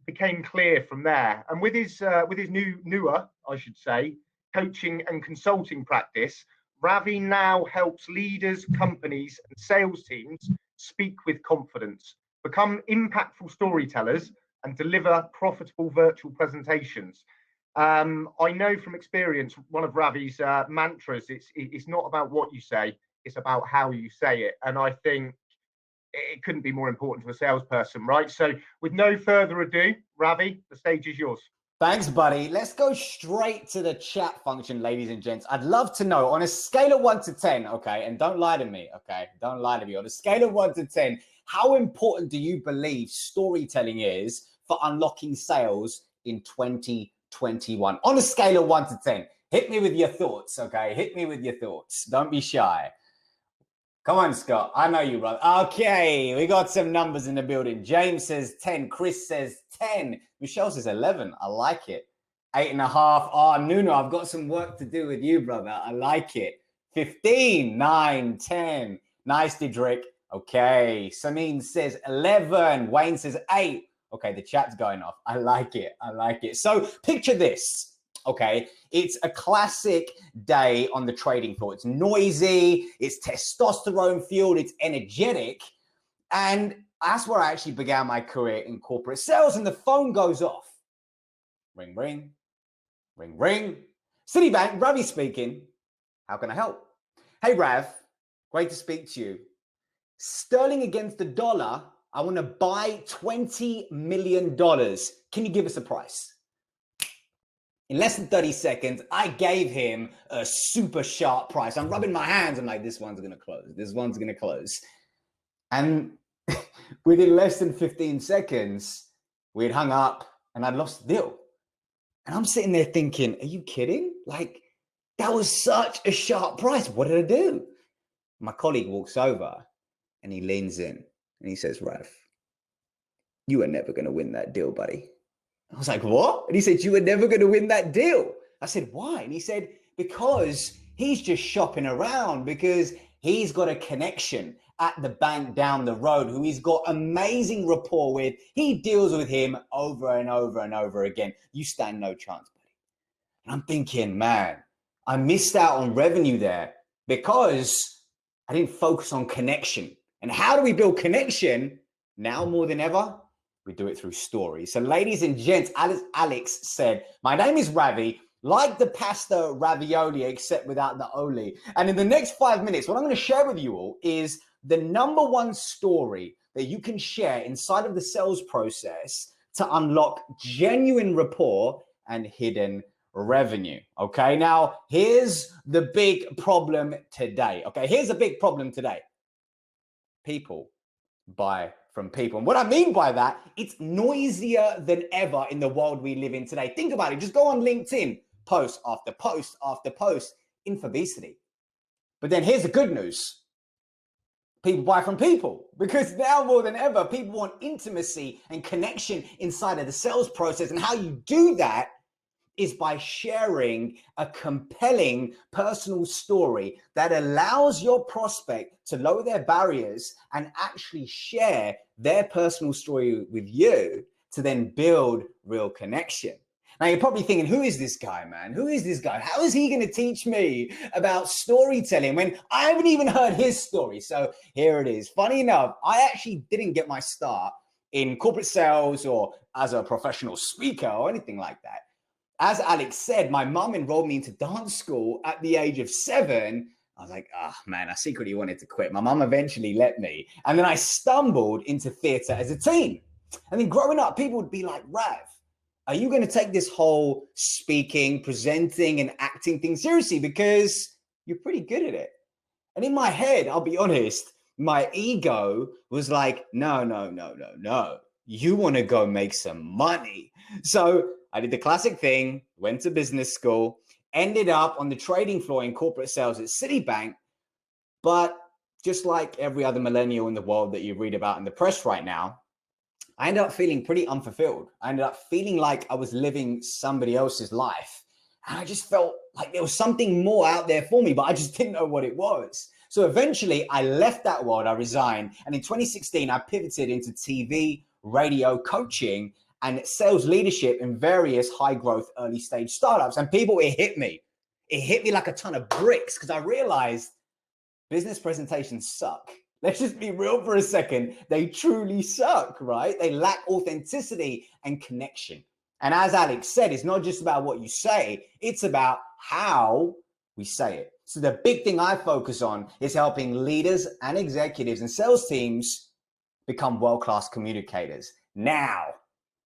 [SPEAKER 2] became clear from there. And with his newer, I should say, coaching and consulting practice, Ravi now helps leaders, companies, and sales teams speak with confidence, become impactful storytellers, and deliver profitable virtual presentations. I know from experience, one of Ravi's mantras, it's not about what you say, it's about how you say it. And I think it couldn't be more important to a salesperson, right? So with no further ado, Ravi, the stage is yours.
[SPEAKER 6] Thanks, buddy. Let's go straight to the chat function, ladies and gents. I'd love to know on a scale of 1 to 10, okay? And don't lie to me, okay? Don't lie to me. On a scale of 1 to 10, how important do you believe storytelling is for unlocking sales in 2021? On a scale of 1 to 10, hit me with your thoughts, okay? Hit me with your thoughts. Don't be shy. Come on, Scott. I know you, brother. Okay, we got some numbers in the building. James says 10. Chris says 10. Michelle says 11. I like it. 8.5. Oh, Nuno, I've got some work to do with you, brother. I like it. 15, 9, 10. Nice, Didrik. Okay. Samin says 11. Wayne says 8. Okay, the chat's going off. I like it. I like it. So picture this. Okay, it's a classic day on the trading floor. It's noisy, it's testosterone fueled, it's energetic. And that's where I actually began my career in corporate sales. And the phone goes off. Ring, ring, ring, ring. Citibank, Ravi speaking. How can I help? Hey, Rav, great to speak to you. Sterling against the dollar, I want to buy $20 million. Can you give us a price? In less than 30 seconds, I gave him a super sharp price. I'm rubbing my hands. I'm like, this one's going to close. This one's going to close. And within less than 15 seconds, we'd hung up and I'd lost the deal. And I'm sitting there thinking, are you kidding? Like, that was such a sharp price. What did I do? My colleague walks over and he leans in and he says, Rav, you are never going to win that deal, buddy. I was like, what? And he said, you were never going to win that deal. I said, why? And he said, because he's just shopping around, because he's got a connection at the bank down the road who he's got amazing rapport with. He deals with him over and over and over again. You stand no chance, buddy. And I'm thinking, man, I missed out on revenue there because I didn't focus on connection. And how do we build connection now more than ever? We do it through stories. So ladies and gents, Alex said, my name is Ravi, like the pasta ravioli, except without the oli. And in the next 5 minutes, what I'm going to share with you all is the #1 story that you can share inside of the sales process to unlock genuine rapport and hidden revenue. Okay, now here's the big problem today. Okay, here's a big problem today. People buy from people. And what I mean by that, it's noisier than ever in the world we live in today. Think about it. Just go on LinkedIn, post after post after post, infobesity. But then here's the good news. People buy from people, because now more than ever, people want intimacy and connection inside of the sales process. And how you do that is by sharing a compelling personal story that allows your prospect to lower their barriers and actually share their personal story with you to then build real connection. Now, you're probably thinking, who is this guy, man? Who is this guy? How is he going to teach me about storytelling when I haven't even heard his story? So here it is. Funny enough, I actually didn't get my start in corporate sales or as a professional speaker or anything like that. As Alex said, my mum enrolled me into dance school at the age of 7. I was like, oh man, I secretly wanted to quit. My mum eventually let me. And then I stumbled into theater as a teen. And then growing up, people would be like, Rav, are you going to take this whole speaking, presenting, and acting thing seriously? Because you're pretty good at it. And in my head, I'll be honest, my ego was like, no. You want to go make some money. So I did the classic thing, went to business school, ended up on the trading floor in corporate sales at Citibank. But just like every other millennial in the world that you read about in the press right now, I ended up feeling pretty unfulfilled. I ended up feeling like I was living somebody else's life. And I just felt like there was something more out there for me, but I just didn't know what it was. So eventually I left that world, I resigned. And in 2016, I pivoted into TV, radio, coaching, and sales leadership in various high growth early stage startups. And people, it hit me. It hit me like a ton of bricks because I realized business presentations suck. Let's just be real for a second. They truly suck, right? They lack authenticity and connection. And as Alex said, it's not just about what you say, it's about how we say it. So the big thing I focus on is helping leaders and executives and sales teams become world-class communicators. Now,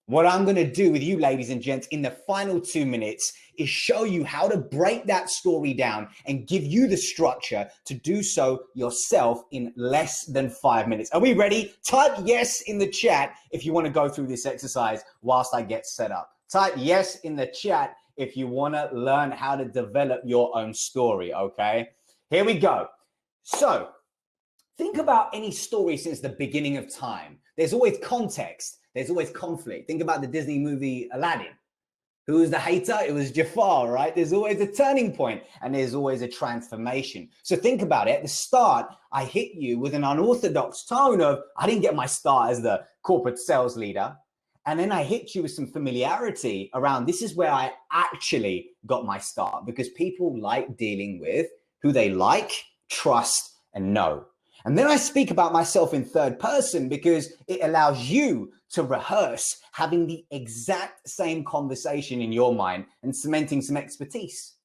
[SPEAKER 6] what I'm going to do with you, ladies and gents, in the final 2 minutes is show you how to break that story down and give you the structure to do so yourself in less than 5 minutes. Are we ready? Type yes in the chat if you want to go through this exercise whilst I get set up. Type yes in the chat if you want to learn how to develop your own story, okay? Here we go. So think about any story since the beginning of time. There's always context. There's always conflict. Think about the Disney movie Aladdin. Who was the hater? It was Jafar, right? There's always a turning point and there's always a transformation. So think about it. At the start, I hit you with an unorthodox tone of, I didn't get my start as the corporate sales leader. And then I hit you with some familiarity around, this is where I actually got my start, because people like dealing with who they like, trust, and know. And then I speak about myself in third person because it allows you to rehearse having the exact same conversation in your mind and cementing some expertise.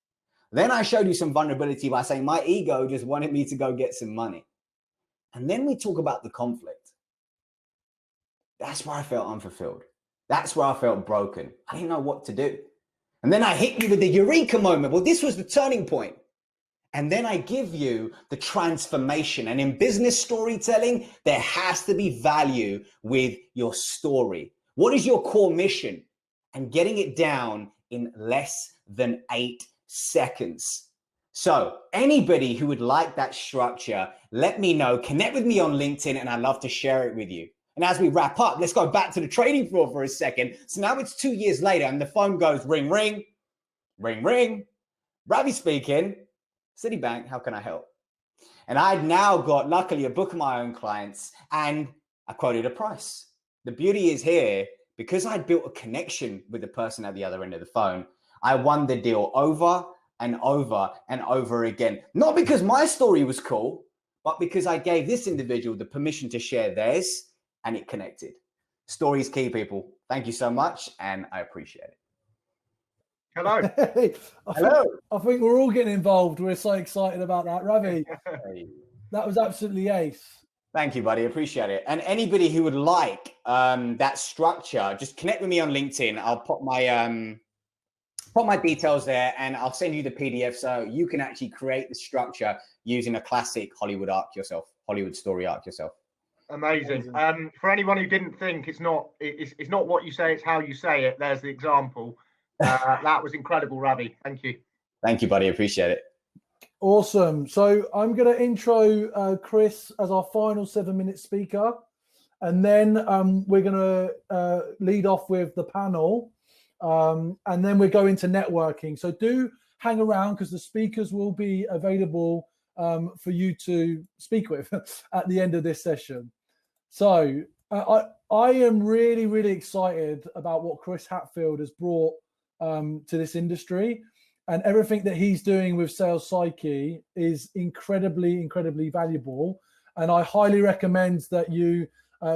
[SPEAKER 6] Then I showed you some vulnerability by saying my ego just wanted me to go get some money. And then we talk about the conflict. That's where I felt unfulfilled. That's where I felt broken. I didn't know what to do. And then I hit you with the eureka moment. Well, this was the turning point. And then I give you the transformation. And in business storytelling, there has to be value with your story. What is your core mission? And getting it down in less than 8 seconds. So anybody who would like that structure, let me know. Connect with me on LinkedIn and I'd love to share it with you. And as we wrap up, let's go back to the trading floor for a second. So now it's 2 years later and the phone goes ring, ring, ring, ring. Ravi speaking. Citibank, how can I help? And I'd now got, luckily, a book of my own clients and I quoted a price. The beauty is here, because I'd built a connection with the person at the other end of the phone, I won the deal over and over and over again. Not because my story was cool, but because I gave this individual the permission to share theirs and it connected. Story is key, people. Thank you so much and I appreciate it.
[SPEAKER 2] Hello.
[SPEAKER 1] Hey,
[SPEAKER 6] Hello.
[SPEAKER 1] I think we're all getting involved. We're so excited about that. Ravi, that was absolutely ace.
[SPEAKER 6] Thank you, buddy. Appreciate it. And anybody who would like that structure, just connect with me on LinkedIn. I'll put my details there and I'll send you the PDF so you can actually create the structure using a classic Hollywood story arc yourself.
[SPEAKER 2] Amazing. For anyone who didn't think it's not what you say, it's how you say it. There's the example. That was incredible, Ravi. Thank you.
[SPEAKER 6] Thank you, buddy. Appreciate it.
[SPEAKER 1] Awesome. So I'm going to intro Chris as our final 7-minute speaker. And then we're going to lead off with the panel. And then we're going to networking. So do hang around because the speakers will be available for you to speak with at the end of this session. So I am really, really excited about what Chris Hatfield has brought to this industry, and everything that he's doing with Sales Psyche is incredibly, incredibly valuable. And I highly recommend that you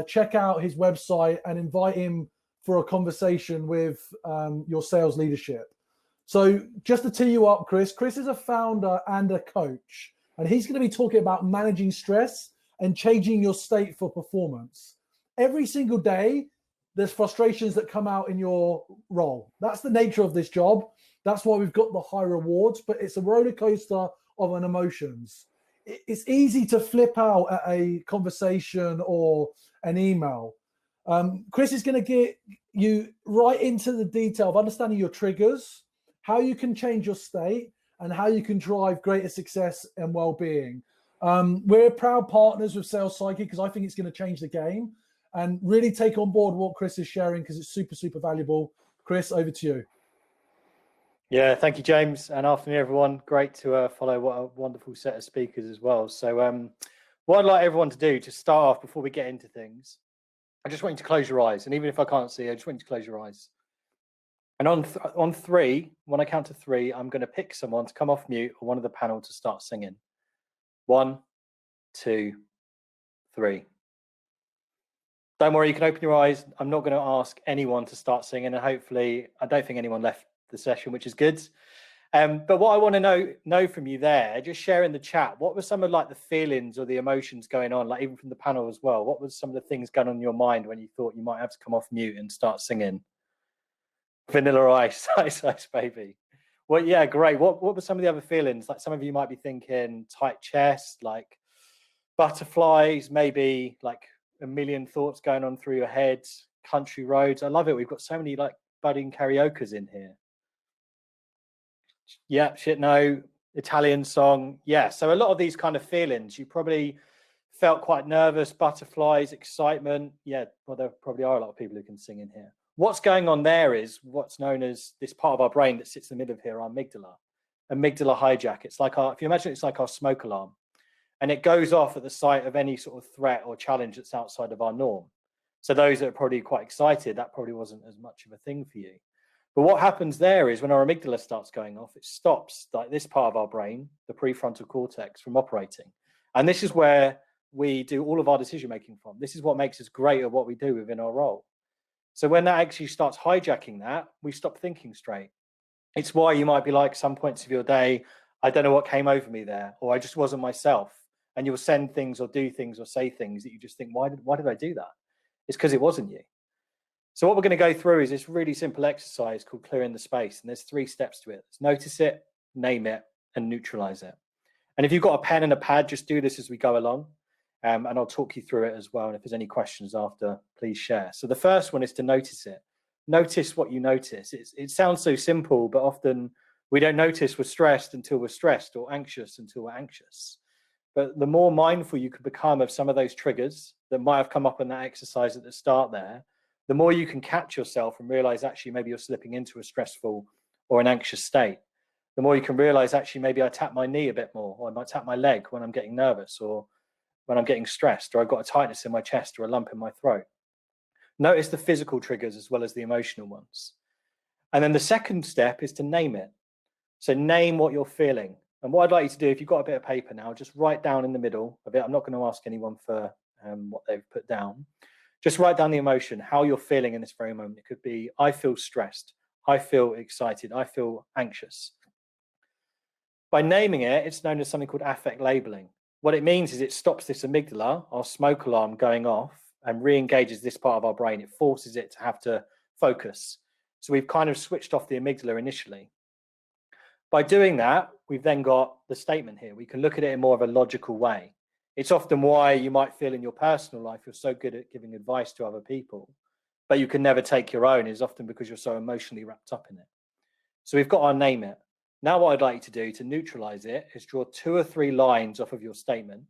[SPEAKER 1] check out his website and invite him for a conversation with your sales leadership. So just to tee you up, Chris is a founder and a coach, and he's going to be talking about managing stress and changing your state for performance. Every single day, there's frustrations that come out in your role. That's the nature of this job. That's why we've got the high rewards, but it's a roller coaster of an emotions. It's easy to flip out at a conversation or an email. Chris is going to get you right into the detail of understanding your triggers, how you can change your state, and how you can drive greater success and well-being. We're proud partners with Sales Psyche because I think it's going to change the game. And really take on board what Chris is sharing because it's super, super valuable. Chris, over to you.
[SPEAKER 7] Yeah, thank you, James. And afternoon, everyone. Great to follow what a wonderful set of speakers as well. So what I'd like everyone to do to start off before we get into things, I just want you to close your eyes. And even if I can't see, I just want you to close your eyes. And on three, when I count to 3, I'm going to pick someone to come off mute or one of the panel to start singing. 1, 2, 3. Don't worry, you can open your eyes. I'm not going to ask anyone to start singing, and hopefully, I don't think anyone left the session, which is good. But what I want to know from you there, just share in the chat, what were some of like the feelings or the emotions going on, like even from the panel as well? What was some of the things going on in your mind when you thought you might have to come off mute and start singing? Vanilla Ice, Ice Ice Baby. Well, yeah, great. What were some of the other feelings? Like some of you might be thinking tight chest, like butterflies, maybe like a million thoughts going on through your head, country roads. I love it. We've got so many like budding karaokers in here. Yeah, shit, no, Italian song. Yeah, so a lot of these kind of feelings, you probably felt quite nervous, butterflies, excitement. Yeah, well, there probably are a lot of people who can sing in here. What's going on there is what's known as this part of our brain that sits in the middle of here, our amygdala hijack. It's like if you imagine it's like our smoke alarm, and it goes off at the sight of any sort of threat or challenge that's outside of our norm. So those that are probably quite excited, that probably wasn't as much of a thing for you. But what happens there is when our amygdala starts going off, it stops like this part of our brain, the prefrontal cortex, from operating. And this is where we do all of our decision making from. This is what makes us great at what we do within our role. So when that actually starts hijacking that, we stop thinking straight. It's why you might be like, some points of your day, I don't know what came over me there, or I just wasn't myself. And you'll send things or do things or say things that you just think, why did I do that? It's because it wasn't you. So what we're going to go through is this really simple exercise called clearing the space. And there's 3 steps to it. Let's notice it, name it, and neutralize it. And if you've got a pen and a pad, just do this as we go along. And I'll talk you through it as well. And if there's any questions after, please share. So the first one is to notice it. Notice what you notice. It sounds so simple, but often we don't notice we're stressed until we're stressed, or anxious until we're anxious. But the more mindful you can become of some of those triggers that might have come up in that exercise at the start there, the more you can catch yourself and realize actually maybe you're slipping into a stressful or an anxious state. The more you can realize actually maybe I tap my knee a bit more, or I might tap my leg when I'm getting nervous, or when I'm getting stressed, or I've got a tightness in my chest or a lump in my throat. Notice the physical triggers as well as the emotional ones. And then the second step is to name it. So name what you're feeling. And what I'd like you to do, if you've got a bit of paper now, just write down in the middle of it. I'm not going to ask anyone for what they've put down. Just write down the emotion, how you're feeling in this very moment. It could be, I feel stressed. I feel excited. I feel anxious. By naming it, it's known as something called affect labeling. What it means is it stops this amygdala, our smoke alarm, going off and re-engages this part of our brain. It forces it to have to focus. So we've kind of switched off the amygdala initially. By doing that, we've then got the statement here. We can look at it in more of a logical way. It's often why you might feel in your personal life you're so good at giving advice to other people, but you can never take your own, is often because you're so emotionally wrapped up in it. So we've got our name it. Now what I'd like you to do to neutralize it is draw 2 or 3 lines off of your statement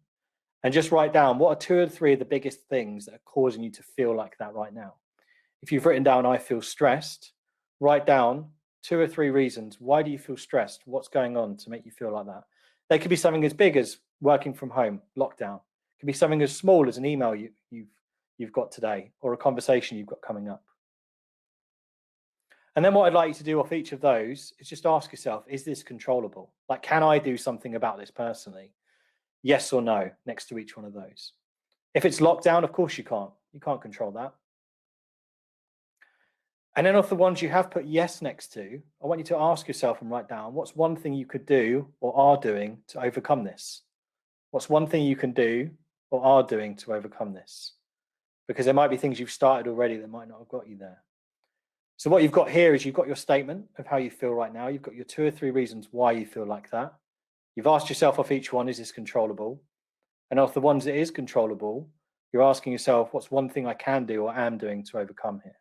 [SPEAKER 7] and just write down what are 2 or 3 of the biggest things that are causing you to feel like that right now. If you've written down, I feel stressed, write down 2 or 3 reasons. Why do you feel stressed? What's going on to make you feel like that? They could be something as big as working from home, lockdown. It could be something as small as an email you've got today, or a conversation you've got coming up. And then what I'd like you to do off each of those is just ask yourself, is this controllable? Like, can I do something about this personally? Yes or no, next to each one of those. If it's lockdown, of course you can't. You can't control that. And then off the ones you have put yes next to, I want you to ask yourself and write down, what's one thing you could do or are doing to overcome this? What's one thing you can do or are doing to overcome this? Because there might be things you've started already that might not have got you there. So what you've got here is you've got your statement of how you feel right now. You've got your 2 or 3 reasons why you feel like that. You've asked yourself off each one, is this controllable? And off the ones that is controllable, you're asking yourself, what's one thing I can do or am doing to overcome here?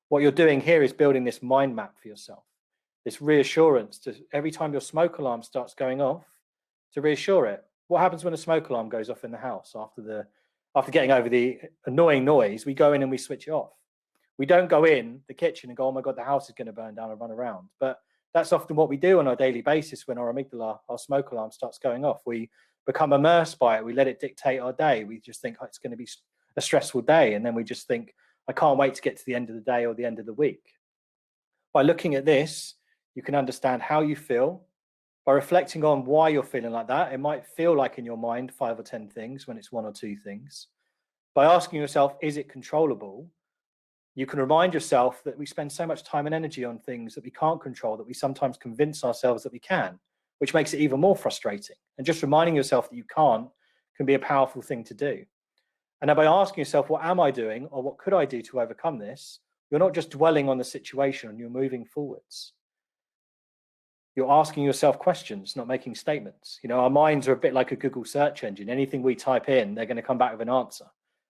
[SPEAKER 7] What you're doing here is building this mind map for yourself, this reassurance to every time your smoke alarm starts going off, to reassure it. What happens when a smoke alarm goes off in the house after getting over the annoying noise? We go in and we switch it off. We don't go in the kitchen and go, oh my God, the house is going to burn down and run around. But that's often what we do on a daily basis when our amygdala, our smoke alarm starts going off. We become immersed by it. We let it dictate our day. We just think, oh, it's going to be a stressful day. And then we just think, I can't wait to get to the end of the day or the end of the week. By looking at this, you can understand how you feel. By reflecting on why you're feeling like that, it might feel like in your mind 5 or 10 things when it's 1 or 2 things. By asking yourself, is it controllable? You can remind yourself that we spend so much time and energy on things that we can't control that we sometimes convince ourselves that we can, which makes it even more frustrating. And just reminding yourself that you can't can be a powerful thing to do. And then by asking yourself, what am I doing or what could I do to overcome this? You're not just dwelling on the situation and you're moving forwards. You're asking yourself questions, not making statements. You know, our minds are a bit like a Google search engine. Anything we type in, they're going to come back with an answer.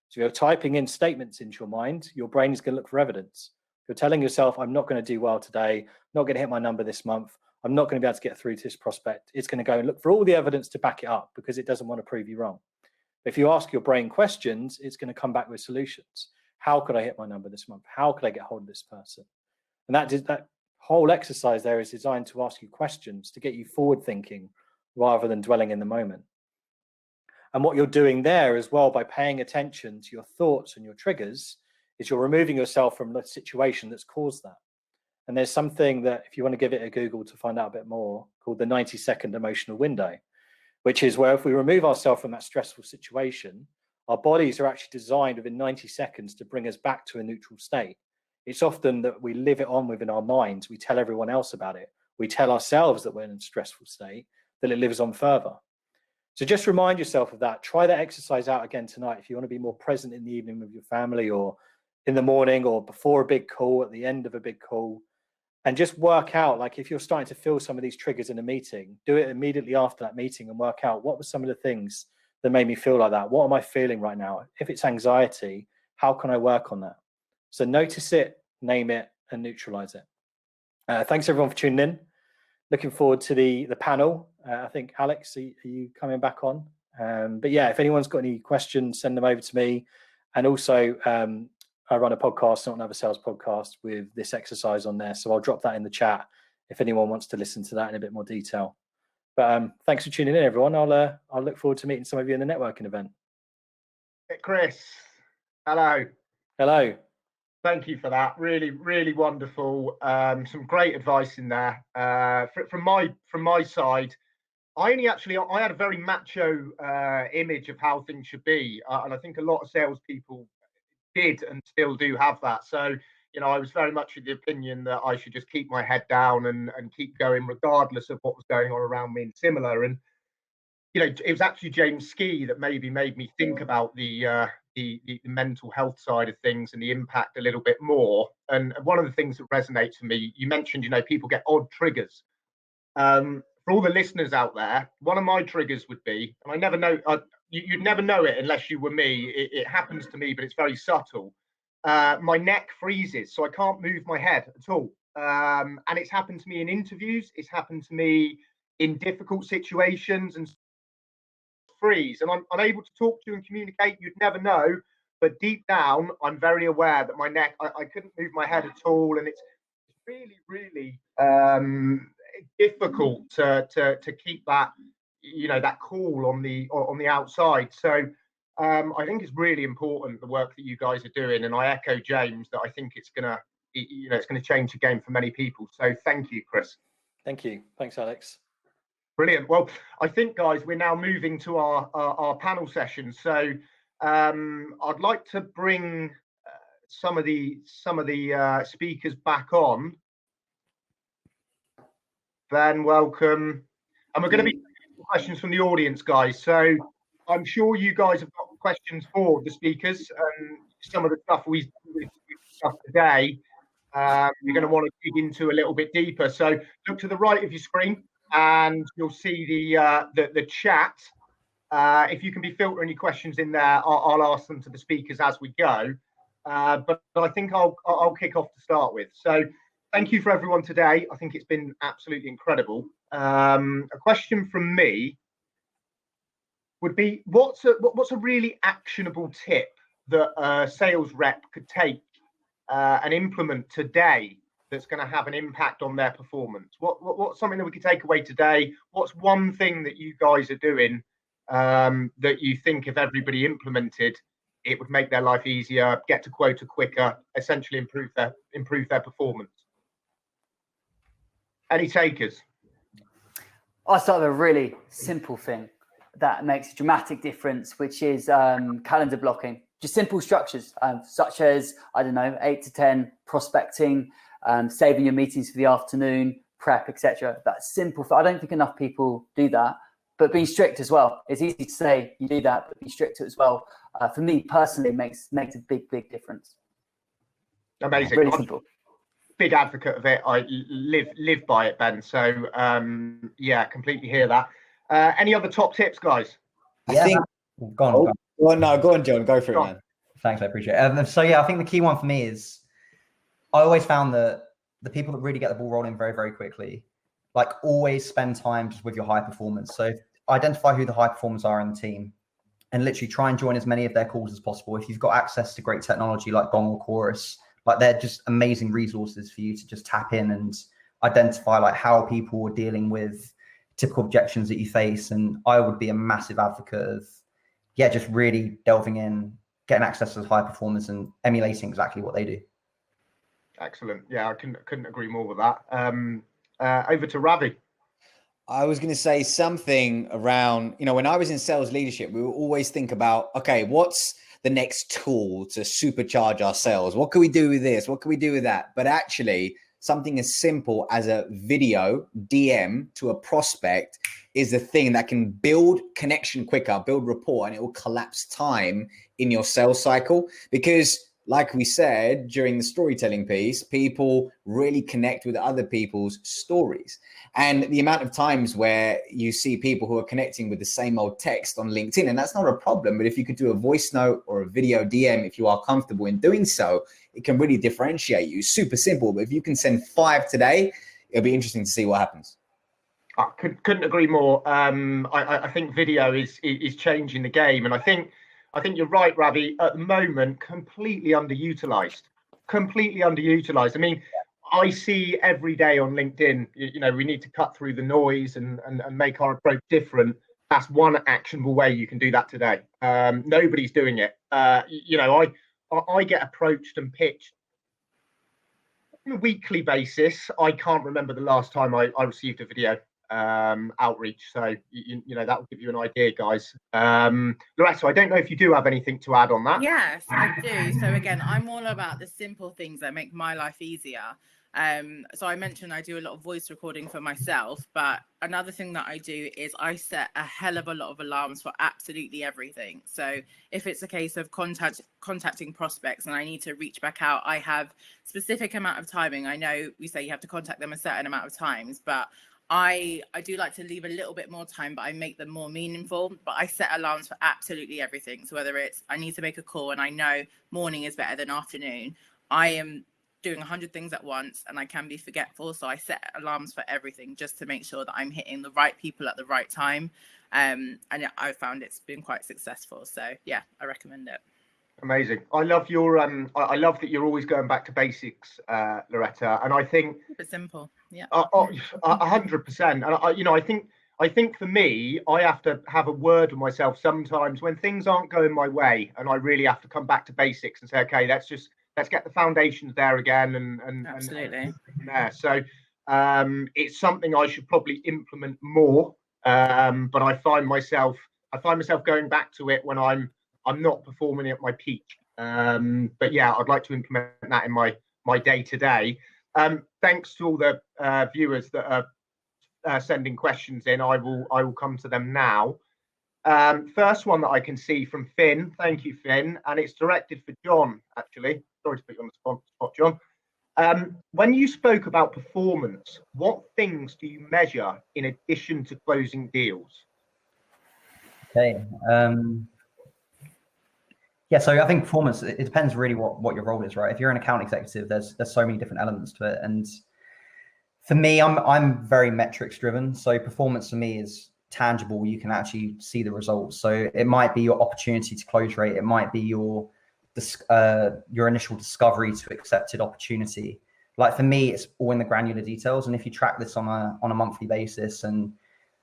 [SPEAKER 7] So you're typing in statements into your mind, your brain is going to look for evidence. You're telling yourself, I'm not going to do well today, not going to hit my number this month, I'm not going to be able to get through to this prospect. It's going to go and look for all the evidence to back it up because it doesn't want to prove you wrong. If you ask your brain questions, it's going to come back with solutions. How could I hit my number this month? How could I get hold of this person? And that whole exercise there is designed to ask you questions, to get you forward thinking rather than dwelling in the moment. And what you're doing there as well, by paying attention to your thoughts and your triggers, is you're removing yourself from the situation that's caused that. And there's something that, if you want to give it a Google to find out a bit more, called the 90-second emotional window, which is where if we remove ourselves from that stressful situation, our bodies are actually designed within 90 seconds to bring us back to a neutral state. It's often that we live it on within our minds. We tell everyone else about it. We tell ourselves that we're in a stressful state, that it lives on further. So just remind yourself of that. Try that exercise out again tonight if you want to be more present in the evening with your family, or in the morning, or before a big call, at the end of a big call. And just work out, like, if you're starting to feel some of these triggers in a meeting, do it immediately after that meeting and work out what were some of the things that made me feel like that. What am I feeling right now? If it's anxiety, how can I work on that? So notice it, name it, and neutralize it. Thanks everyone for tuning in. Looking forward to the panel. I think, Alex, are you coming back on? But yeah, if anyone's got any questions, send them over to me. And also, I run a podcast, Not Another Sales Podcast, with this exercise on there. So I'll drop that in the chat if anyone wants to listen to that in a bit more detail. But thanks for tuning in, everyone. I'll look forward to meeting some of you in the networking event.
[SPEAKER 2] Chris, hello.
[SPEAKER 7] Hello.
[SPEAKER 2] Thank you for that. Really, really wonderful. Some great advice in there. From my side, I had a very macho image of how things should be, and I think a lot of salespeople did and still do have that. So, I was very much of the opinion that I should just keep my head down and keep going regardless of what was going on around me and similar. And it was actually James Ski that maybe made me think about the mental health side of things and the impact a little bit more. And one of the things that resonates for me, you mentioned, people get odd triggers. For all the listeners out there, one of my triggers would be, and I never know, you'd never know it unless you were me. It happens to me, but it's very subtle. My neck freezes, so I can't move my head at all. And it's happened to me in interviews. It's happened to me in difficult situations, and freeze. And I'm unable to talk to and communicate. You'd never know. But deep down, I'm very aware that my neck, I couldn't move my head at all. And it's really, really difficult to keep that, that cool on the outside. So I think it's really important, the work that you guys are doing, and I echo James that I think it's gonna change the game for many people. So thank you, Chris.
[SPEAKER 7] Thank you. Thanks, Alex.
[SPEAKER 2] Brilliant. Well, I think, guys, we're now moving to our panel session. So I'd like to bring some of the speakers back on. Then welcome, and we're going to be taking questions from the audience, guys. So I'm sure you guys have got questions for the speakers, and some of the stuff we've discussed today, you're going to want to dig into a little bit deeper. So look to the right of your screen, and you'll see the chat. If you can be filtering your questions in there, I'll ask them to the speakers as we go. But I think I'll kick off to start with. So thank you for everyone today. I think it's been absolutely incredible. A question from me would be, what's a really actionable tip that a sales rep could take and implement today that's going to have an impact on their performance? What's something that we could take away today? What's one thing that you guys are doing that you think if everybody implemented, it would make their life easier, get to quota quicker, essentially improve their performance? Any takers?
[SPEAKER 4] I'll start with a really simple thing that makes a dramatic difference, which is calendar blocking. Just simple structures, such as, 8 to 10 prospecting, saving your meetings for the afternoon, prep, etc. That's simple. I don't think enough people do that, but being strict as well. It's easy to say you do that, but be strict as well. For me personally, makes a big difference.
[SPEAKER 2] Amazing.
[SPEAKER 4] Really simple.
[SPEAKER 2] Big advocate of it. I live by it, Ben. So yeah, completely hear that. Any other top tips, guys?
[SPEAKER 3] Yeah, go on.
[SPEAKER 6] Go on, John. Go for it, man.
[SPEAKER 3] Thanks, I appreciate it. So yeah, I think the key one for me is, I always found that the people that really get the ball rolling very, very quickly, always spend time just with your high performers. So identify who the high performers are in the team, and literally try and join as many of their calls as possible. If you've got access to great technology like Gong or Chorus, like they're just amazing resources for you to just tap in and identify like how people are dealing with typical objections that you face. And I would be a massive advocate of, yeah, just really delving in, getting access to those high performers and emulating exactly what they do.
[SPEAKER 2] Excellent. Yeah, I couldn't agree more with that. Over to Ravi.
[SPEAKER 6] I was going to say something around, when I was in sales leadership, we would always think about, okay, what's the next tool to supercharge our sales? What can we do with this? What can we do with that? But actually, something as simple as a video DM to a prospect is the thing that can build connection quicker, build rapport, and it will collapse time in your sales cycle. Because like we said, during the storytelling piece, people really connect with other people's stories. And the amount of times where you see people who are connecting with the same old text on LinkedIn, and that's not a problem, but if you could do a voice note or a video DM, if you are comfortable in doing so, it can really differentiate you. Super simple, but if you can send 5 today, it'll be interesting to see what happens.
[SPEAKER 2] I couldn't agree more. I think video is changing the game, and I think you're right, Ravi. At the moment, completely underutilized. I mean, I see every day on LinkedIn, we need to cut through the noise and make our approach different. That's one actionable way you can do that today. Nobody's doing it. I get approached and pitched on a weekly basis. I can't remember the last time I received a video outreach. So, that will give you an idea, guys. Loretta, I don't know if you do have anything to add on that.
[SPEAKER 5] Yes, I do. So again, I'm all about the simple things that make my life easier. So I mentioned I do a lot of voice recording for myself, but another thing that I do is I set a hell of a lot of alarms for absolutely everything. So if it's a case of contacting prospects and I need to reach back out, I have specific amount of timing. I know we say you have to contact them a certain amount of times, but I do like to leave a little bit more time, but I make them more meaningful. But I set alarms for absolutely everything. So whether it's I need to make a call and I know morning is better than afternoon, I am doing 100 things at once and I can be forgetful. So I set alarms for everything just to make sure that I'm hitting the right people at the right time. And I found it's been quite successful. So yeah, I recommend it.
[SPEAKER 2] Amazing. I love your I love that you're always going back to basics, Loretta. And I think
[SPEAKER 5] it's simple. Yeah.
[SPEAKER 2] 100%. And I think for me, I have to have a word with myself sometimes when things aren't going my way, and I really have to come back to basics and say, okay, let's get the foundations there again, and
[SPEAKER 5] absolutely.
[SPEAKER 2] And there. So it's something I should probably implement more. But I find myself going back to it when I'm not performing at my peak. But yeah, I'd like to implement that in my day to day. Thanks to all the viewers that are sending questions in. I will come to them now. First one that I can see from Finn. Thank you, Finn. And it's directed for John, actually. Sorry to put you on the spot, John. When you spoke about performance, what things do you measure in addition to closing deals?
[SPEAKER 3] Okay. Yeah, so I think performance, it depends really what your role is, right? If you're an account executive, there's so many different elements to it. And for me, I'm very metrics driven. So performance for me is tangible. You can actually see the results. So it might be your opportunity to close rate. It might be your initial discovery to accepted opportunity. Like for me, it's all in the granular details. And if you track this on a monthly basis, and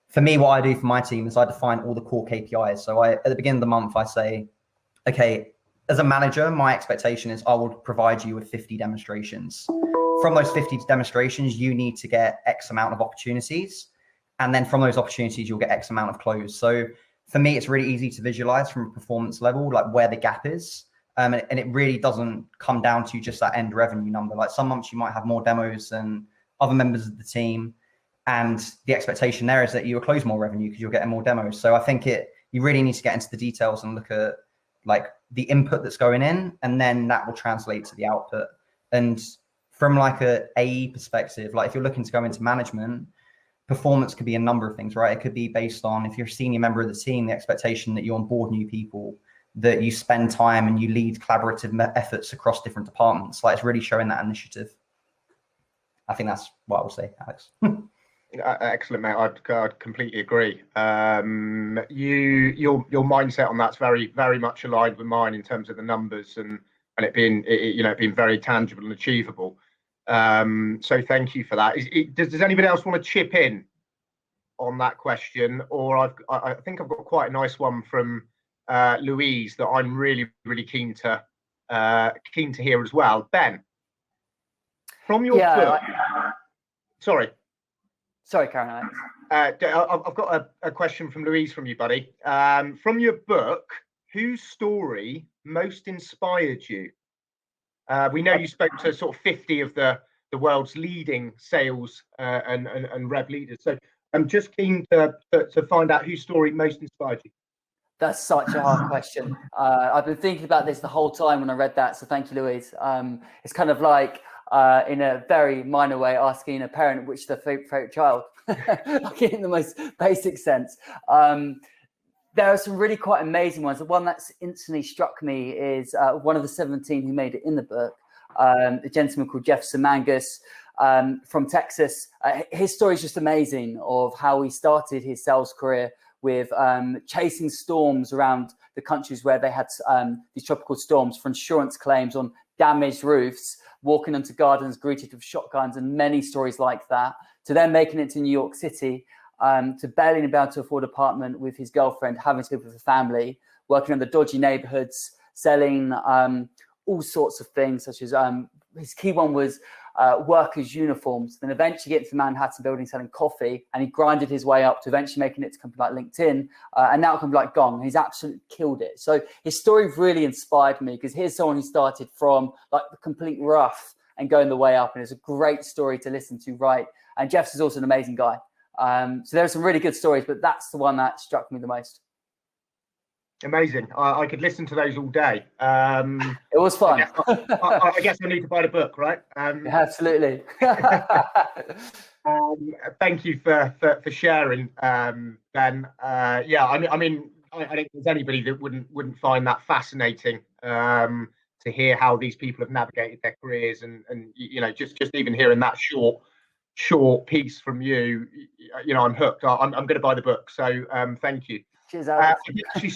[SPEAKER 3] for me, what I do for my team is I define all the core KPIs. So at the beginning of the month, I say, okay, as a manager, my expectation is I will provide you with 50 demonstrations. From those 50 demonstrations, you need to get X amount of opportunities. And then from those opportunities, you'll get X amount of close. So for me, it's really easy to visualize from a performance level, like where the gap is. And it really doesn't come down to just that end revenue number. Like some months you might have more demos than other members of the team. And the expectation there is that you will close more revenue because you're getting more demos. So I think you really need to get into the details and look at like the input that's going in, and then that will translate to the output. And from like a AE perspective, like if you're looking to go into management, performance could be a number of things, right? It could be based on, if you're a senior member of the team, the expectation that you onboard new people, that you spend time and you lead collaborative efforts across different departments. Like it's really showing that initiative. I think that's what I will say, Alex.
[SPEAKER 2] Excellent, mate. I'd completely agree. Your mindset on that's very much aligned with mine in terms of the numbers and it being being very tangible and achievable. So thank you for that. Does anybody else want to chip in on that question? Or I think I've got quite a nice one from Louise that I'm really keen to hear as well. Ben, from your book. Sorry,
[SPEAKER 4] Karen.
[SPEAKER 2] I've got a question from Louise from you, buddy. From your book, whose story most inspired you? We know you spoke to sort of 50 of the world's leading sales and rev leaders. So I'm just keen to find out whose story most inspired you.
[SPEAKER 4] That's such a hard question. I've been thinking about this the whole time when I read that. So thank you, Louise. It's kind of like, in a very minor way, asking a parent which their favorite child, like in the most basic sense. There are some really quite amazing ones. The one that's instantly struck me is one of the 17 who made it in the book, a gentleman called Jeff Simangus from Texas. His story is just amazing of how he started his sales career with chasing storms around the countries where they had these tropical storms, for insurance claims on damaged roofs, walking into gardens greeted with shotguns, and many stories like that, to then making it to New York City, to barely about to afford an apartment with his girlfriend, having to live with a family, working in the dodgy neighborhoods, selling all sorts of things, such as his key one was workers' uniforms, then eventually getting to the Manhattan building selling coffee, and he grinded his way up to eventually making it to a company like LinkedIn, and now a company like Gong. He's absolutely killed it. So his story really inspired me, because here's someone who started from like the complete rough and going the way up, and it's a great story to listen to, right? And Jeff's is also an amazing guy. So there are some really good stories, but that's the one that struck me the most.
[SPEAKER 2] Amazing. I could listen to those all day.
[SPEAKER 4] It was fun.
[SPEAKER 2] I guess I need to buy the book, right?
[SPEAKER 4] Absolutely.
[SPEAKER 2] Thank you for sharing, Ben. Yeah, I mean, I don't think there's anybody that wouldn't find that fascinating to hear how these people have navigated their careers, and just even hearing that short piece from you, I'm hooked. I'm going to buy the book. So thank you.
[SPEAKER 4] Cheers, Alex.
[SPEAKER 2] Actually,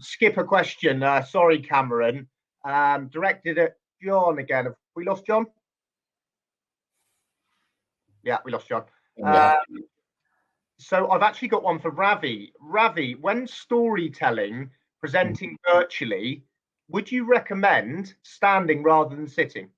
[SPEAKER 2] skip a question. Sorry, Cameron. Directed at John again. Have we lost John? Yeah, we lost John.
[SPEAKER 6] Yeah.
[SPEAKER 2] So I've actually got one for Ravi. Ravi, when storytelling, presenting virtually, would you recommend standing rather than sitting?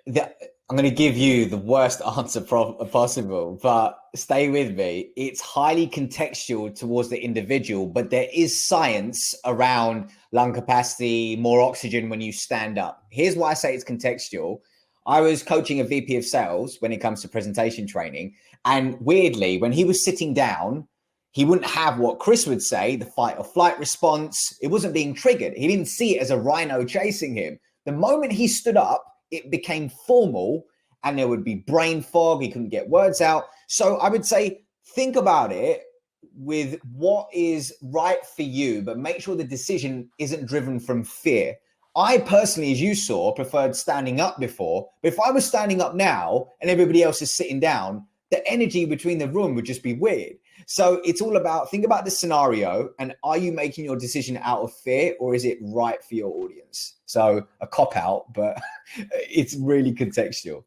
[SPEAKER 6] I'm going to give you the worst answer possible, but stay with me. It's highly contextual towards the individual, but there is science around lung capacity, more oxygen when you stand up. Here's why I say it's contextual. I was coaching a VP of sales when it comes to presentation training. And weirdly, when he was sitting down, he wouldn't have what Chris would say, the fight or flight response. It wasn't being triggered. He didn't see it as a rhino chasing him. The moment he stood up, it became formal and there would be brain fog. He couldn't get words out. So I would say, think about it with what is right for you, but make sure the decision isn't driven from fear. I personally, as you saw, preferred standing up before. But if I was standing up now and everybody else is sitting down, the energy between the room would just be weird. So it's all about, think about the scenario and are you making your decision out of fear or is it right for your audience? So a cop out, but it's really contextual.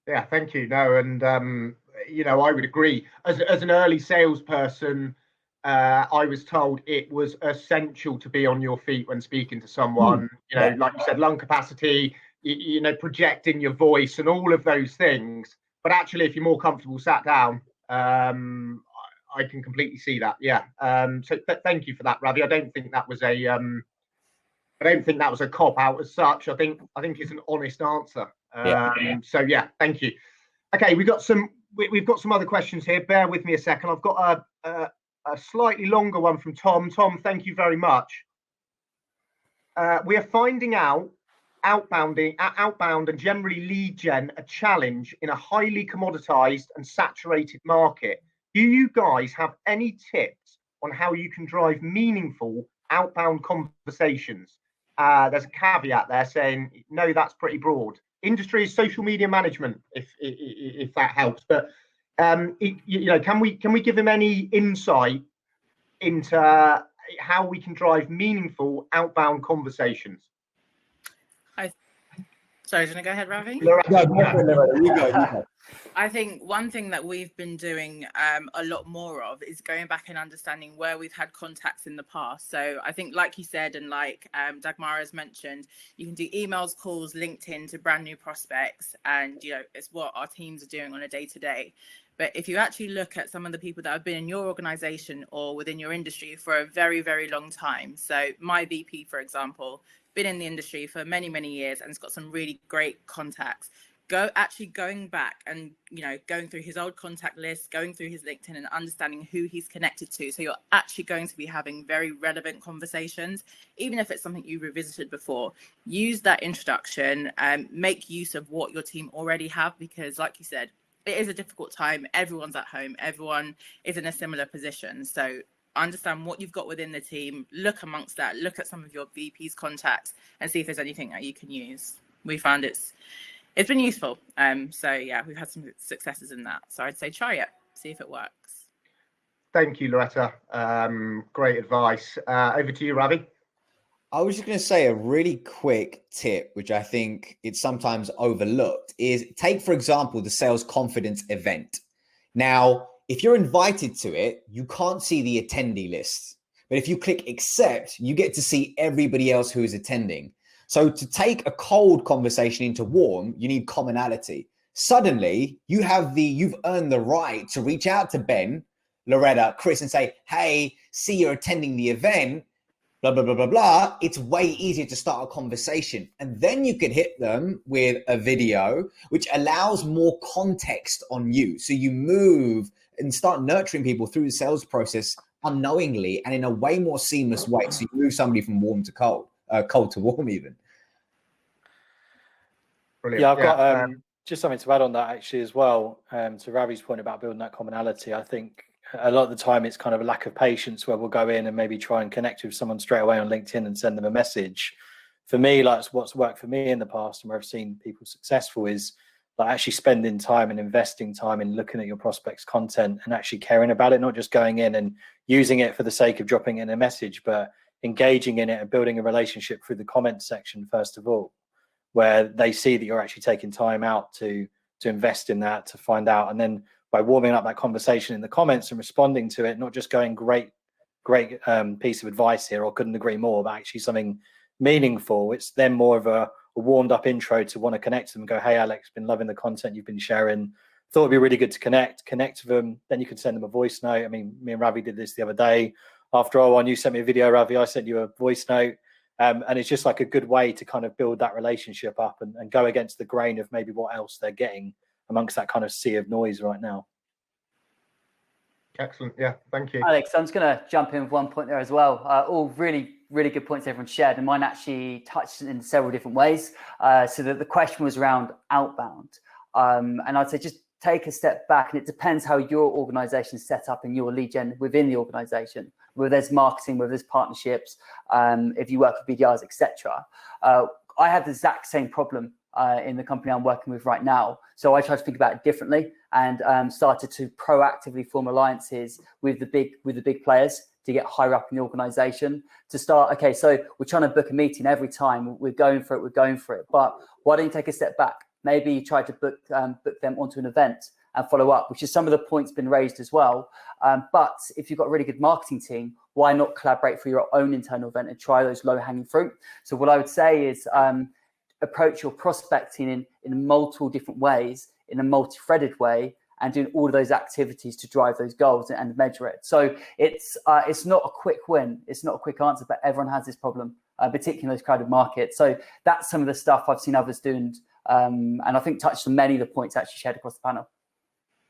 [SPEAKER 2] Yeah, thank you. No, and I would agree. As an early salesperson, I was told it was essential to be on your feet when speaking to someone. Like you said, lung capacity, projecting your voice and all of those things. But actually, if you're more comfortable sat down, I can completely see that. Yeah. So thank you for that, Ravi. I don't think that was a cop out as such. I think it's an honest answer. So yeah, thank you. Okay, we've got some other questions here. Bear with me a second. I've got a slightly longer one from Tom. Tom, thank you very much. We are finding out outbound and generally lead gen a challenge in a highly commoditized and saturated market. Do you guys have any tips on how you can drive meaningful outbound conversations? There's a caveat there saying, no, that's pretty broad. industry is social media management, if that helps. But can we give him any insight into how we can drive meaningful outbound conversations?
[SPEAKER 5] Sorry, do you want to go ahead, Ravi?
[SPEAKER 6] You go.
[SPEAKER 5] I think one thing that we've been doing a lot more of is going back and understanding where we've had contacts in the past. So I think, like you said, and like Dagmara has mentioned, you can do emails, calls, LinkedIn to brand new prospects. And, it's what our teams are doing on a day-to-day. But if you actually look at some of the people that have been in your organization or within your industry for a very, very long time. So my VP, for example, been in the industry for many, many years and has got some really great contacts. Going back and, going through his old contact list, going through his LinkedIn and understanding who he's connected to. So you're actually going to be having very relevant conversations, even if it's something you revisited before. Use that introduction and make use of what your team already have, because like you said, it is a difficult time. Everyone's at home. Everyone is in a similar position. So understand what you've got within the team, look amongst that, look at some of your VP's contacts and see if there's anything that you can use. We found it's been useful. So yeah, we've had some successes in that. So I'd say try it, see if it works.
[SPEAKER 2] Thank you, Loretta. Great advice. Over to you, Ravi.
[SPEAKER 6] I was just going to say a really quick tip, which I think it's sometimes overlooked, is take, for example, the sales confidence event. Now, if you're invited to it, you can't see the attendee list. But if you click accept, you get to see everybody else who is attending. So to take a cold conversation into warm, you need commonality. Suddenly, you've earned the right to reach out to Ben, Loretta, Chris, and say, hey, see you're attending the event, blah, blah, blah, blah, blah. It's way easier to start a conversation. And then you can hit them with a video, which allows more context on you. So you move and start nurturing people through the sales process unknowingly and in a way more seamless way. So you move somebody from warm to cold, cold to warm even.
[SPEAKER 2] Brilliant.
[SPEAKER 7] Yeah, I've got just something to add on that actually as well. To Ravi's point about building that commonality, I think a lot of the time it's kind of a lack of patience where we'll go in and maybe try and connect with someone straight away on LinkedIn and send them a message. For me, like what's worked for me in the past and where I've seen people successful is like actually spending time and investing time in looking at your prospects' content and actually caring about it, not just going in and using it for the sake of dropping in a message, but engaging in it and building a relationship through the comments section, first of all, where they see that you're actually taking time out to invest in that, to find out. And then by warming up that conversation in the comments and responding to it, not just going great piece of advice here or couldn't agree more, but actually something meaningful. It's then more of a warmed up intro to want to connect to them and go, hey, Alex, been loving the content you've been sharing. Thought it'd be really good to connect with them. Then you can send them a voice note. I mean, me and Ravi did this the other day. After all, you sent me a video, Ravi, I sent you a voice note. And it's just like a good way to kind of build that relationship up and go against the grain of maybe what else they're getting amongst that kind of sea of noise right now.
[SPEAKER 2] Excellent. Yeah, thank you.
[SPEAKER 4] Alex, I'm just going to jump in with one point there as well. All really, really good points everyone shared, and mine actually touched in several different ways. So that the question was around outbound. And I'd say just take a step back, and it depends how your organization is set up and your lead gen within the organization, whether there's marketing, whether there's partnerships, if you work with BDRs, etc. I have the exact same problem in the company I'm working with right now. So I try to think about it differently and started to proactively form alliances with the big players to get higher up in the organization to start. Okay, so we're trying to book a meeting every time. We're going for it. But why don't you take a step back? Maybe you try to book them onto an event and follow up, which is some of the points been raised as well. But if you've got a really good marketing team, why not collaborate for your own internal event and try those low-hanging fruit? So what I would say is approach your prospecting in multiple different ways, in a multi-threaded way, and doing all of those activities to drive those goals and measure it. So it's not a quick win. It's not a quick answer, but everyone has this problem, particularly in those crowded markets. So that's some of the stuff I've seen others doing, and I think touched on many of the points actually shared across the panel.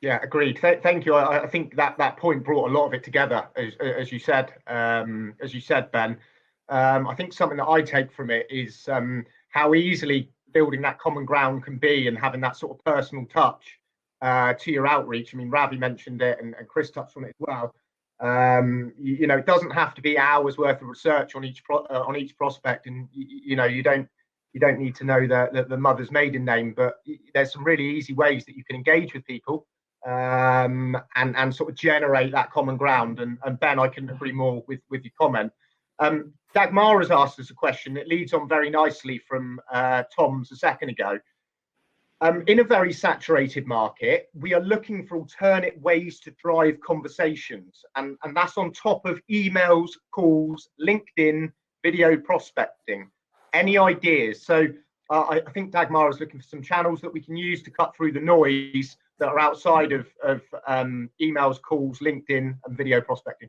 [SPEAKER 2] Yeah, agreed. Thank you. I think that point brought a lot of it together, as you said, Ben. I think something that I take from it is how easily building that common ground can be and having that sort of personal touch to your outreach. I mean, Ravi mentioned it and Chris touched on it as well. It doesn't have to be hours worth of research on each prospect, and you don't You don't need to know the mother's maiden name, but there's some really easy ways that you can engage with people and sort of generate that common ground. And Ben, I couldn't agree more with your comment. Dagmar has asked us a question that leads on very nicely from Tom's a second ago. In a very saturated market, we are looking for alternate ways to drive conversations. And that's on top of emails, calls, LinkedIn, video prospecting. Any ideas? So I think Dagmar is looking for some channels that we can use to cut through the noise that are outside of emails, calls, LinkedIn, and video prospecting.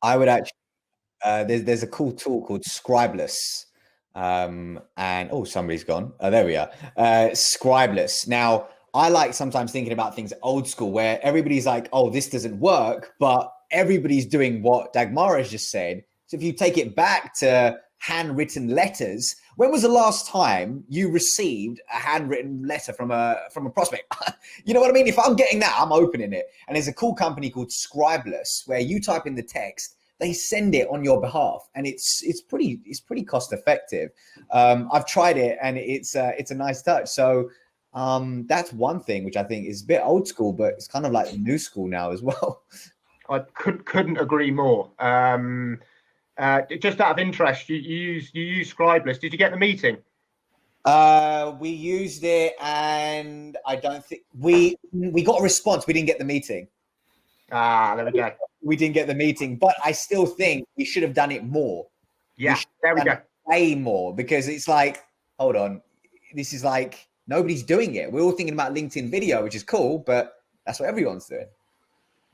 [SPEAKER 6] I would actually, there's a cool tool called Scribeless. And oh, somebody's gone. Oh, there we are. Scribeless. Now, I like sometimes thinking about things old school where everybody's like, oh, this doesn't work, but everybody's doing what Dagmar has just said. So if you take it back to handwritten letters, when was the last time you received a handwritten letter from a prospect? You know what I mean? If I'm getting that, I'm opening it. And there's a cool company called Scribeless where you type in the text, they send it on your behalf, and it's pretty cost effective. I've tried it, and it's a nice touch. So that's one thing which I think is a bit old school, but it's kind of like new school now as well.
[SPEAKER 2] I couldn't agree more. Just out of interest, you use Scribeless. Did you get the meeting?
[SPEAKER 6] We used it, and I don't think we got a response. We didn't get the meeting.
[SPEAKER 2] Ah, there we go.
[SPEAKER 6] We didn't get the meeting, but I still think we should have done it more.
[SPEAKER 2] Yeah, there we go.
[SPEAKER 6] Way more, because it's like, hold on, this is like nobody's doing it. We're all thinking about LinkedIn video, which is cool, but that's what everyone's doing.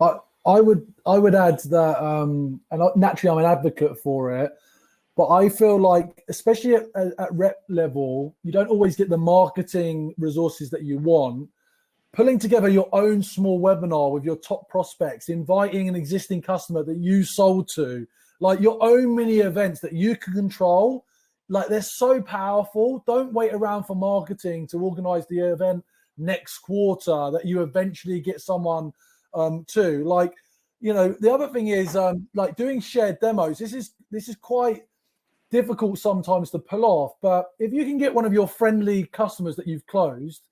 [SPEAKER 1] I would add that, and naturally I'm an advocate for it, but I feel like, especially at rep level, you don't always get the marketing resources that you want. Pulling together your own small webinar with your top prospects, inviting an existing customer that you sold to, like your own mini events that you can control, like they're so powerful. Don't wait around for marketing to organize the event next quarter that you eventually get someone to. Like, you know, the other thing is like doing shared demos. This is quite difficult sometimes to pull off, but if you can get one of your friendly customers that you've closed,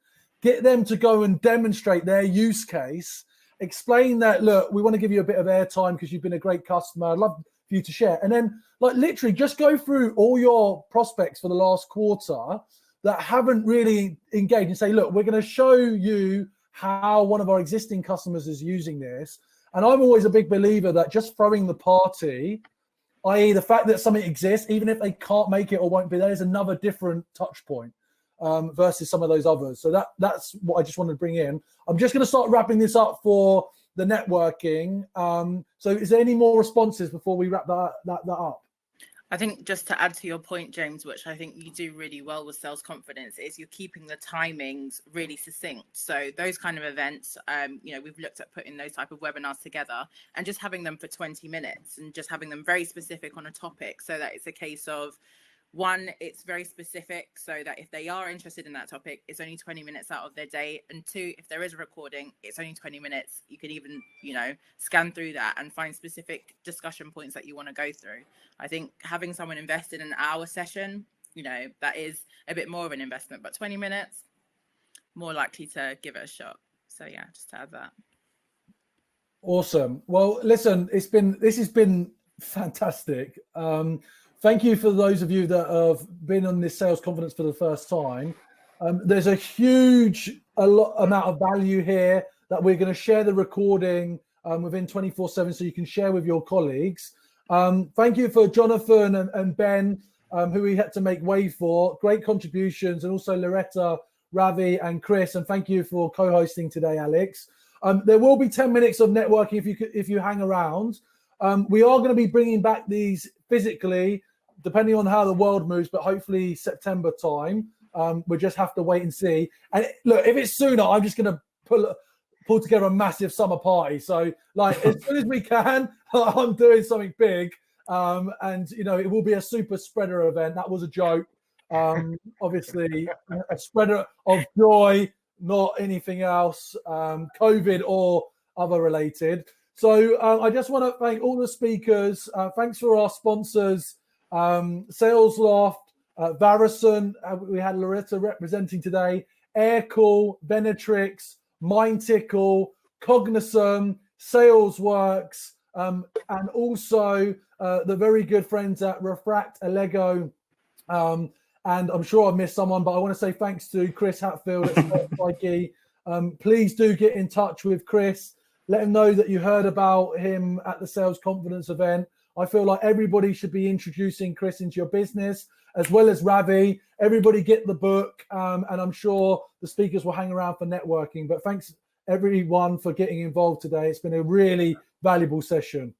[SPEAKER 1] get them to go and demonstrate their use case, explain that, look, we want to give you a bit of airtime because you've been a great customer. I'd love for you to share. And then like literally just go through all your prospects for the last quarter that haven't really engaged and say, look, we're going to show you how one of our existing customers is using this. And I'm always a big believer that just throwing the party, i.e. the fact that something exists, even if they can't make it or won't be there, is another different touch point. Versus some of those others. So that's what I just wanted to bring in. I'm just going to start wrapping this up for the networking. So is there any more responses before we wrap that up?
[SPEAKER 5] I think just to add to your point, James, which I think you do really well with sales confidence, is you're keeping the timings really succinct. So those kind of events, you know, we've looked at putting those type of webinars together and just having them for 20 minutes and just having them very specific on a topic, so that it's a case of, one, it's very specific so that if they are interested in that topic, it's only 20 minutes out of their day. And two, if there is a recording, it's only 20 minutes. You can even, you know, scan through that and find specific discussion points that you want to go through. I think having someone invested in an hour session, you know, that is a bit more of an investment, but 20 minutes, more likely to give it a shot. So yeah, just to add that.
[SPEAKER 1] Awesome. Well, listen, this has been fantastic. Thank you for those of you that have been on this sales confidence for the first time. There's a huge amount of value here that we're going to share the recording within 24/7 so you can share with your colleagues. Thank you for Jonathon and Ben, who we had to make way for. Great contributions, and also Loretta, Ravi, and Chris. And thank you for co-hosting today, Alex. There will be 10 minutes of networking if you hang around. We are going to be bringing back these physically, depending on how the world moves, but hopefully September time. We'll just have to wait and see. And look, if it's sooner, I'm just going to pull together a massive summer party. So, like, as soon as we can, I'm doing something big. And, you know, it will be a super spreader event. That was a joke. Obviously, a spreader of joy, not anything else, COVID or other related. So I just want to thank all the speakers. Thanks for our sponsors, Sales Loft, Varicent. We had Loretta representing today. Aircall, Benetrix, Mindtickle, Cognism, Salesworks, and also the very good friends at Refract, Allego. And I'm sure I've missed someone, but I want to say thanks to Chris Hatfield at Psyche. Please do get in touch with Chris. Let him know that you heard about him at the Sales Confidence event. I feel like everybody should be introducing Chris into your business, as well as Ravi. Everybody get the book, and I'm sure the speakers will hang around for networking. But thanks everyone for getting involved today. It's been a really valuable session.